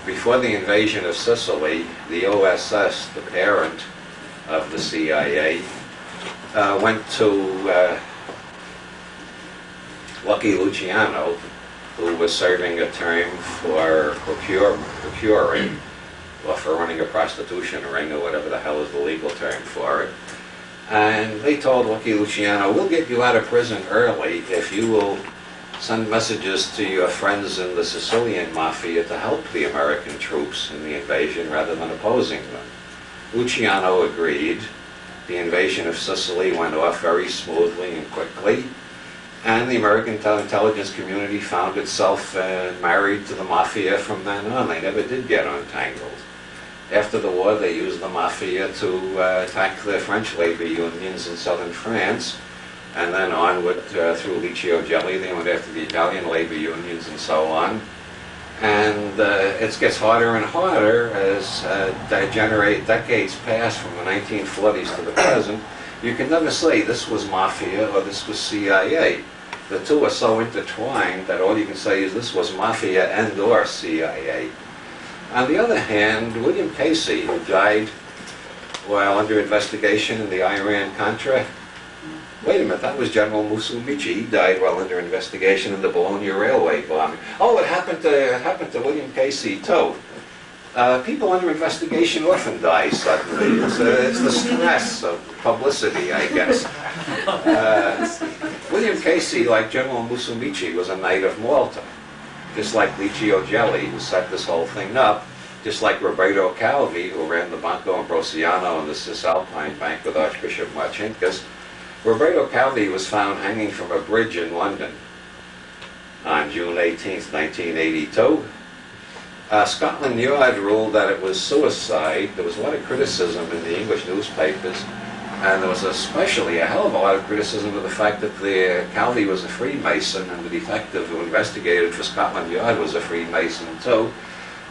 before the invasion of Sicily, the OSS, the parent of the CIA, went to Lucky Luciano, who was serving a term for procuring, or for running a prostitution ring, or whatever the hell is the legal term for it. And they told Lucky Luciano, we'll get you out of prison early if you will send messages to your friends in the Sicilian Mafia to help the American troops in the invasion rather than opposing them. Luciano agreed. The invasion of Sicily went off very smoothly and quickly, and the American intelligence community found itself married to the Mafia from then on. They never did get untangled. After the war, they used the Mafia to attack the French labor unions in southern France, and then onward through Licio Gelli, they went after the Italian labor unions and so on. And it gets harder and harder as decades pass from the 1940s to the present. You can never say this was Mafia or this was CIA. The two are so intertwined that all you can say is this was Mafia and or CIA. On the other hand, William Casey, who died while under investigation in the Iran-Contra, wait a minute, that was General Musumeci. He died while under investigation in the Bologna railway bombing. Oh, it happened to William Casey too. People under investigation often die suddenly. It's the stress of publicity, I guess. William Casey, like General Musumeci, was a Knight of Malta. Just like Licio Gelli, who set this whole thing up. Just like Roberto Calvi, who ran the Banco Ambrosiano and the Cisalpine Bank with Archbishop Marcinkus. Roberto Calvi was found hanging from a bridge in London on June 18, 1982. Scotland Yard ruled that it was suicide. There was a lot of criticism in the English newspapers, and there was especially a hell of a lot of criticism of the fact that Calvi was a Freemason, and the detective who investigated for Scotland Yard was a Freemason too.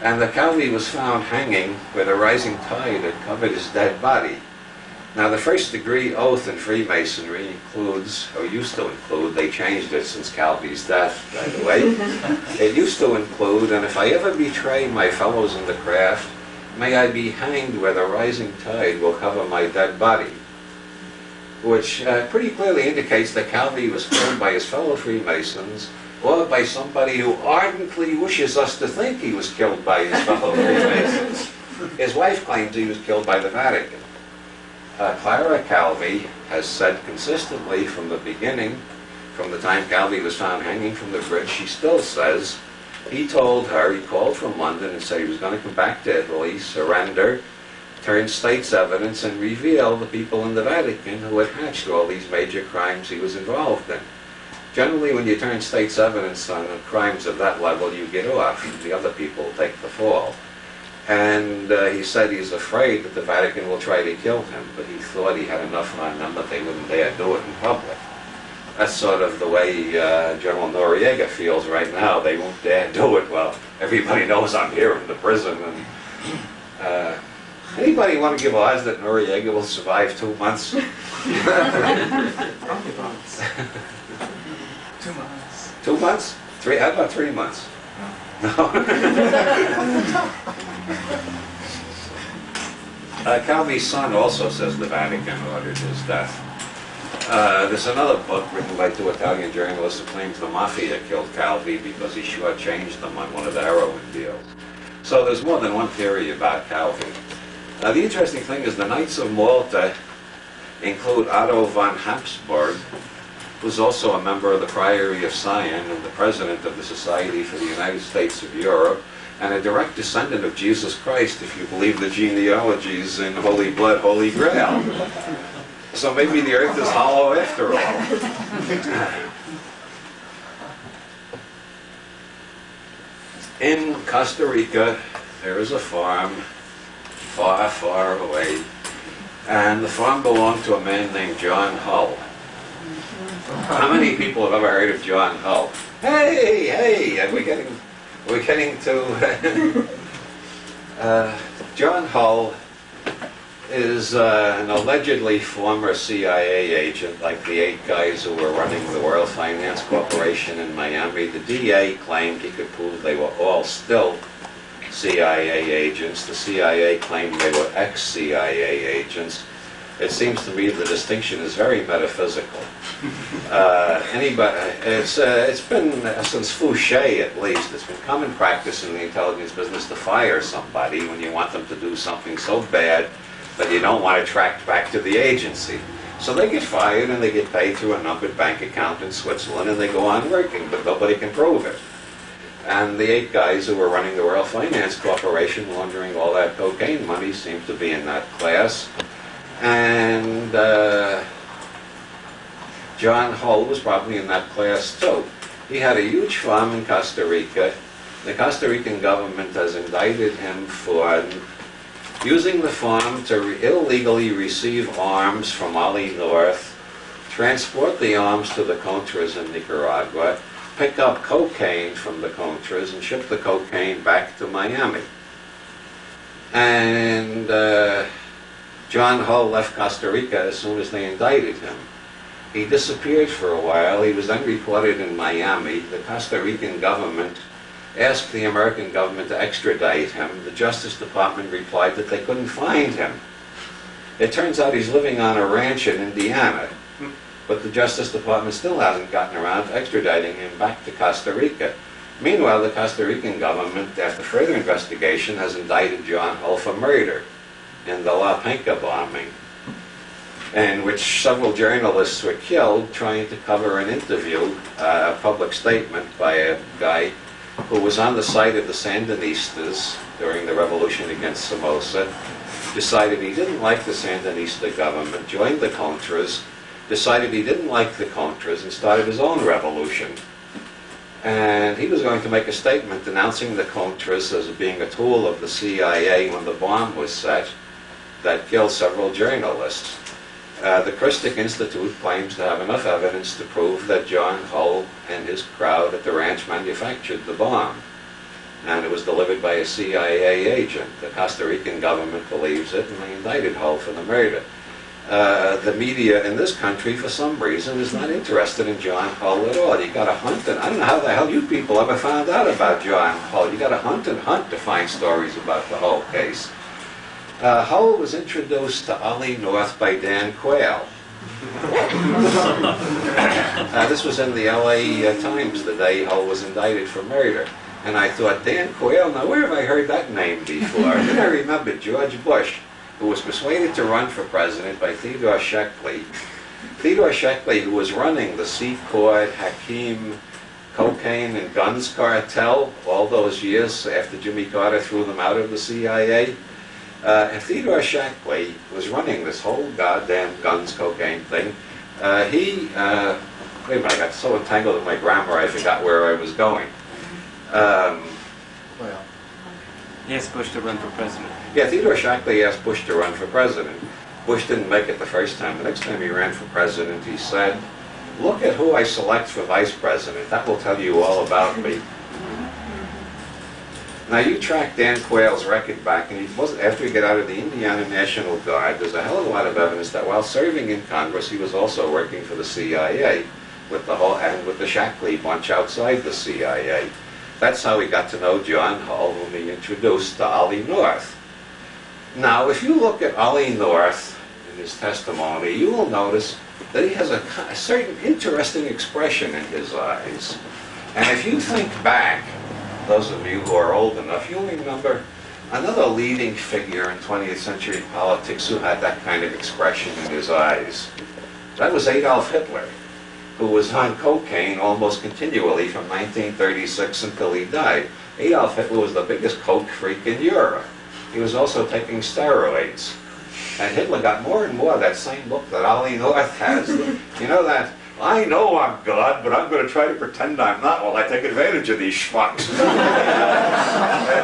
And the Calvi was found hanging where the rising tide had covered his dead body. Now, the first degree oath in Freemasonry includes, or used to include, they changed it since Calvi's death, by the way. It used to include, and if I ever betray my fellows in the craft, may I be hanged where the rising tide will cover my dead body. Which pretty clearly indicates that Calvi was killed by his fellow Freemasons, or by somebody who ardently wishes us to think he was killed by his fellow Freemasons. His wife claims he was killed by the Vatican. Clara Calvi has said consistently from the beginning, from the time Calvi was found hanging from the bridge, she still says, he told her, he called from London and said he was going to come back to Italy, surrender, turn state's evidence, and reveal the people in the Vatican who had hatched all these major crimes he was involved in. Generally, when you turn state's evidence on crimes of that level, you get off. The other people take the fall. And he said he's afraid that the Vatican will try to kill him, but he thought he had enough on them that they wouldn't dare do it in public. That's sort of the way General Noriega feels right now. They won't dare do it. Well, everybody knows I'm here in the prison. And anybody want to give odds that Noriega will survive 2 months? I'll give odds. 2 months. 2 months? Three? How about 3 months? No. Calvi's son also says the Vatican ordered his death. There's another book written by 2 Italian journalists who claims the mafia killed Calvi because he shortchanged them on one of the heroin deals. So there's more than one theory about Calvi. Now the interesting thing is the Knights of Malta include Otto von Habsburg, who's also a member of the Priory of Sion and the president of the Society for the United States of Europe, and a direct descendant of Jesus Christ, if you believe the genealogies in Holy Blood, Holy Grail. So maybe the earth is hollow after all. In Costa Rica, there is a farm far, far away, and the farm belonged to a man named John Hull. How many people have ever heard of John Hull? Hey, hey, and we're getting to John Hull is an allegedly former CIA agent, like the 8 guys who were running the World Finance Corporation in Miami. The DA claimed he could prove they were all still CIA agents. The CIA claimed they were ex-CIA agents. It seems to me the distinction is very metaphysical. It's been, since Fouché at least, it's been common practice in the intelligence business to fire somebody when you want them to do something so bad that you don't want to track back to the agency. So they get fired and they get paid through a numbered bank account in Switzerland and they go on working, but nobody can prove it. And the 8 guys who were running the World Finance Corporation, laundering all that cocaine money, seem to be in that class. And John Hull was probably in that class too. He had a huge farm in Costa Rica. The Costa Rican government has indicted him for using the farm to illegally receive arms from Mali North, transport the arms to the Contras in Nicaragua, pick up cocaine from the Contras and ship the cocaine back to Miami. And John Hull left Costa Rica as soon as they indicted him. He disappeared for a while. He was then reported in Miami. The Costa Rican government asked the American government to extradite him. The Justice Department replied that they couldn't find him. It turns out he's living on a ranch in Indiana, but the Justice Department still hasn't gotten around to extraditing him back to Costa Rica. Meanwhile, the Costa Rican government, after further investigation, has indicted John Hull for murder in the La Penca bombing, in which several journalists were killed trying to cover an interview, a public statement by a guy who was on the side of the Sandinistas during the revolution against Somoza, decided he didn't like the Sandinista government, joined the Contras, decided he didn't like the Contras, and started his own revolution. And he was going to make a statement denouncing the Contras as being a tool of the CIA when the bomb was set that killed several journalists. The Christic Institute claims to have enough evidence to prove that John Hull and his crowd at the ranch manufactured the bomb. and it was delivered by a CIA agent. The Costa Rican government believes it, and they indicted Hull for the murder. The media in this country, for some reason, is not interested in John Hull at all. You got to hunt, and I don't know how the hell you people ever found out about John Hull. You got to hunt and hunt to find stories about the Hull case. Hull was introduced to Ollie North by Dan Quayle. This was in the LA Times the day Hull was indicted for murder. And I thought, Dan Quayle, now where have I heard that name before? And then I remembered George Bush, who was persuaded to run for president by Theodore Sheckley. Theodore Sheckley, who was running the Secord, Hakeem, cocaine and guns cartel all those years after Jimmy Carter threw them out of the CIA. And Theodore Sheckley was running this whole goddamn guns, cocaine thing. Wait a minute, I got so entangled in my grammar I forgot where I was going. Well, He asked Bush to run for president. Yeah, Theodore Sheckley asked Bush to run for president. Bush didn't make it the first time. The next time he ran for president, he said, "Look at who I select for vice president. That will tell you all about me." Now you track Dan Quayle's record back, and he wasn't, after he got out of the Indiana National Guard, there's a hell of a lot of evidence that while serving in Congress, he was also working for the CIA with the Shackley bunch outside the CIA. That's how he got to know John Hull, whom he introduced to Ollie North. Now, if you look at Ollie North in his testimony, you will notice that he has a certain interesting expression in his eyes. And if you think back, those of you who are old enough, you'll remember another leading figure in 20th century politics who had that kind of expression in his eyes. That was Adolf Hitler, who was on cocaine almost continually from 1936 until he died. Adolf Hitler was the biggest coke freak in Europe. He was also taking steroids. And Hitler got more and more that same look that Ollie North has. You know that, I know I'm God, but I'm going to try to pretend I'm not while I take advantage of these schmucks.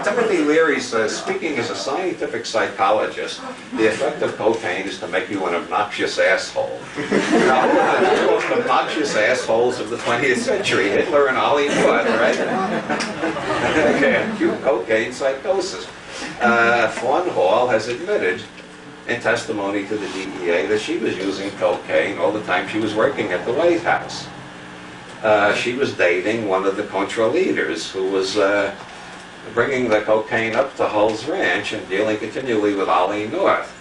Timothy Leary says, speaking as a scientific psychologist, the effect of cocaine is to make you an obnoxious asshole. Now, who are the two most obnoxious assholes of the 20th century? Hitler and Ollie North, right? Okay, acute cocaine psychosis. Fawn Hall has admitted in testimony to the DEA that she was using cocaine all the time she was working at the White House. She was dating one of the Contra leaders who was bringing the cocaine up to Hull's ranch and dealing continually with Ollie North.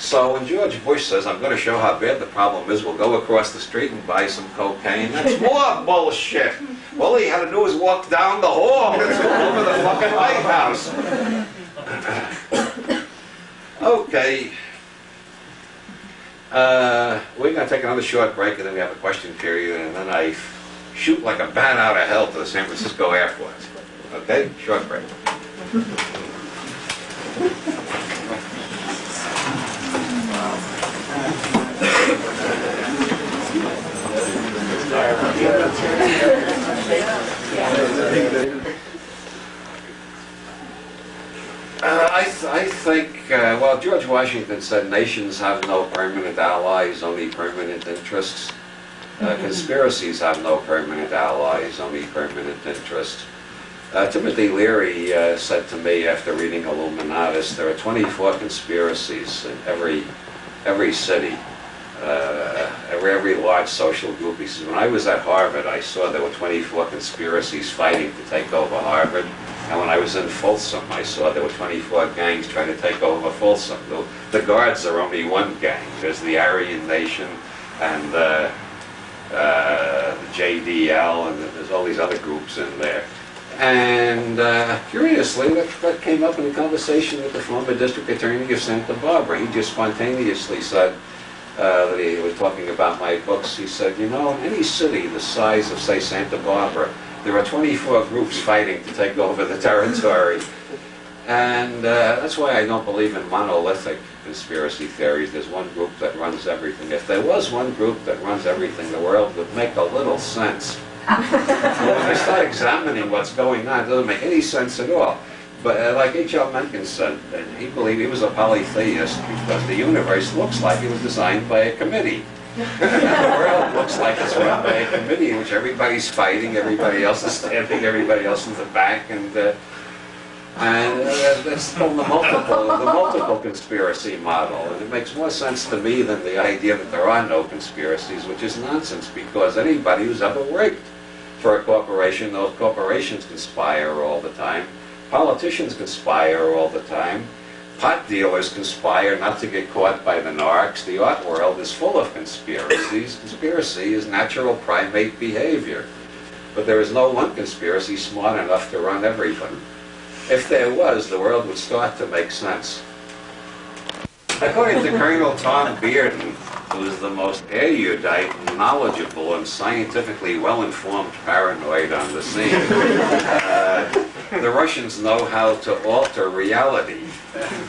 So when George Bush says, I'm going to show how bad the problem is, we'll go across the street and buy some cocaine, that's more bullshit. All he had to do was walk down the hall and go over the fucking White House. Okay. We're going to take another short break, and then we have a question period, and then I shoot like a bat out of hell to the San Francisco Air Force. Okay? Short break. I think, well, George Washington said nations have no permanent allies, only permanent interests. Conspiracies have no permanent allies, only permanent interests. Timothy Leary said to me after reading Illuminatus, there are 24 conspiracies in every city, every large social group. He says, when I was at Harvard, I saw there were 24 conspiracies fighting to take over Harvard. And when I was in Folsom, I saw there were 24 gangs trying to take over Folsom. The Guards are only one gang. There's the Aryan Nation and the JDL, and there's all these other groups in there. And curiously, that came up in a conversation with the former district attorney of Santa Barbara. He just spontaneously said that he was talking about my books. He said, you know, in any city the size of, say, Santa Barbara, there are 24 groups fighting to take over the territory. And that's why I don't believe in monolithic conspiracy theories. There's one group that runs everything. If there was one group that runs everything, the world would make a little sense. When I start examining what's going on, it doesn't make any sense at all. But like H.L. Mencken said, he believed he was a polytheist because the universe looks like it was designed by a committee. The world looks like it's run by a committee in which everybody's fighting, everybody else is standing, everybody else in the back, and And that's called the multiple conspiracy model. And it makes more sense to me than the idea that there are no conspiracies, which is nonsense, because anybody who's ever worked for a corporation, those corporations conspire all the time. Politicians conspire all the time. Pot dealers conspire not to get caught by the narcs. The art world is full of conspiracies. Conspiracy is natural primate behavior. But there is no one conspiracy smart enough to run everything. If there was, the world would start to make sense. According to Colonel Tom Bearden, who is the most erudite, knowledgeable, and scientifically well-informed paranoid on the scene, the Russians know how to alter reality.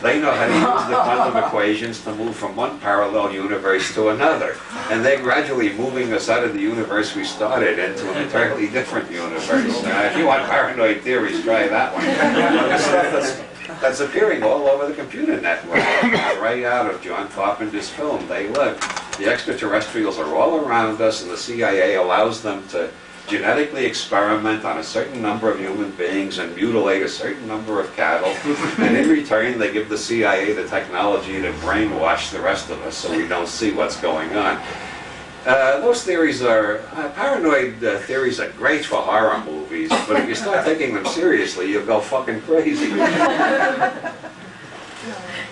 They know how to use the quantum equations to move from one parallel universe to another. And they're gradually moving us out of the universe we started into an entirely different universe. If you want paranoid theories, try that one. The stuff that's appearing all over the computer network, right out of John Carpenter's film, They Live. The extraterrestrials are all around us, and the CIA allows them to genetically experiment on a certain number of human beings and mutilate a certain number of cattle, and in return they give the CIA the technology to brainwash the rest of us so we don't see what's going on. Those theories are, paranoid theories are great for horror movies, but if you start taking them seriously, you'll go fucking crazy.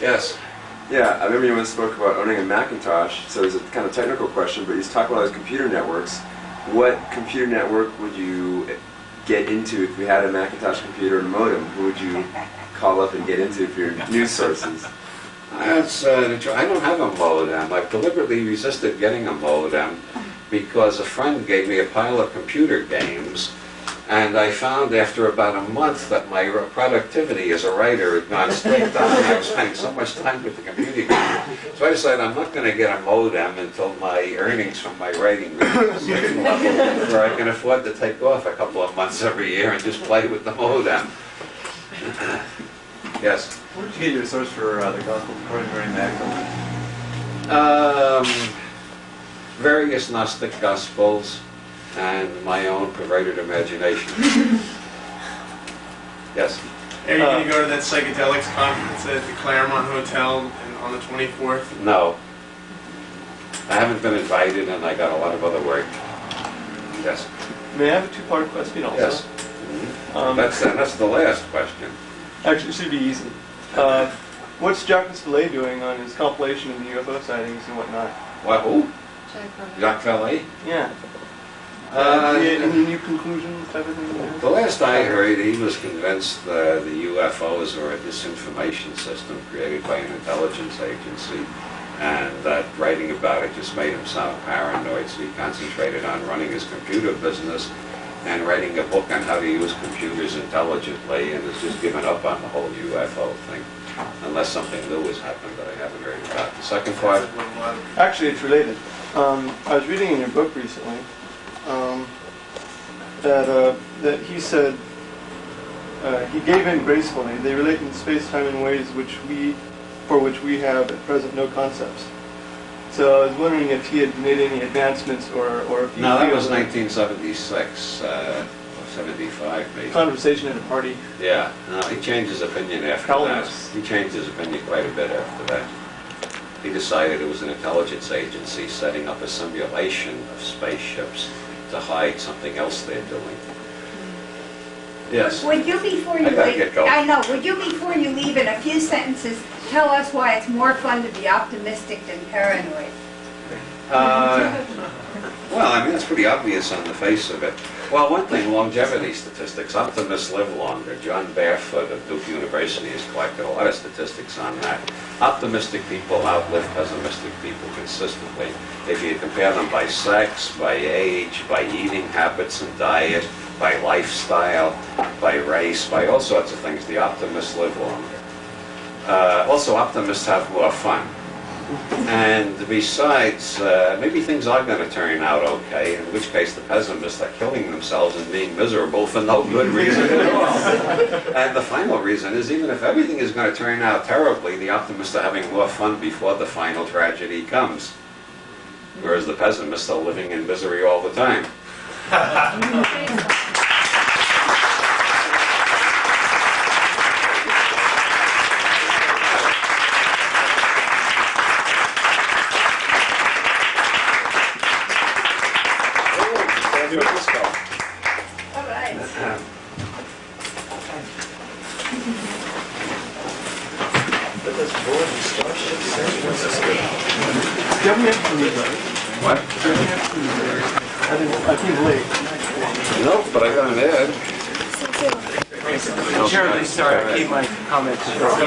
Yes? Yeah, I remember you once spoke about owning a Macintosh, so it's a kind of technical question, but he's talking about those computer networks. What computer network would you get into if we had a Macintosh computer and modem? Who would you call up and get into for your news sources? That's I don't have a modem. I've deliberately resisted getting a modem because a friend gave me a pile of computer games, and I found after about a month that my productivity as a writer had gone straight down. I was spending so much time with the computer games. So I decided I'm not going to get a modem until my earnings from my writing reach a certain level where I can afford to take off a couple of months every year and just play with the modem. Yes? Where did you get your source for the Gospel according to Mary Magdalene? Various Gnostic Gospels and my own perverted imagination. Yes? Are you going to go to that psychedelics conference at the Claremont Hotel on the 24th? No. I haven't been invited, and I got a lot of other work. Yes? May I have a two-part question also? Yes. That's the last question. Actually, it should be easy. What's Jacques Vallée doing on his compilation of the UFO sightings and whatnot? What, who? Jacques Vallée? Yeah. Any new conclusions type of thing? The last I heard, he was convinced the UFOs were a disinformation system created by an intelligence agency, and that writing about it just made him sound paranoid, so he concentrated on running his computer business and writing a book on how to use computers intelligently, and has just given up on the whole UFO thing, unless something new has happened that I haven't heard about. The second part? Actually, it's related. I was reading in your book recently that he said he gave in gracefully. They relate in space-time in ways for which we have at present no concepts. So I was wondering if he had made any advancements or if he... No, that was 1976, or 75 maybe. Conversation at a party. Yeah, no, he changed his opinion after that. He changed his opinion quite a bit after that. He decided it was an intelligence agency setting up a simulation of spaceships to hide something else they're doing. Yes. Would you, before you I gotta leave, get going. I know, would you, before you leave, in a few sentences, tell us why it's more fun to be optimistic than paranoid? Well, I mean, it's pretty obvious on the face of it. Well, one thing, longevity statistics. Optimists live longer. John Barefoot of Duke University has collected a lot of statistics on that. Optimistic people outlive pessimistic people consistently. If you compare them by sex, by age, by eating habits and diet, by lifestyle, by race, by all sorts of things, the optimists live longer. Also, optimists have more fun. And besides, maybe things are going to turn out okay, in which case the pessimists are killing themselves and being miserable for no good reason at all. And the final reason is, even if everything is going to turn out terribly, the optimists are having more fun before the final tragedy comes. Whereas the pessimists are living in misery all the time. Do you have any extra needs? What? I came late. Nope, but I got an ad. Terribly sorry, I keep my comments short.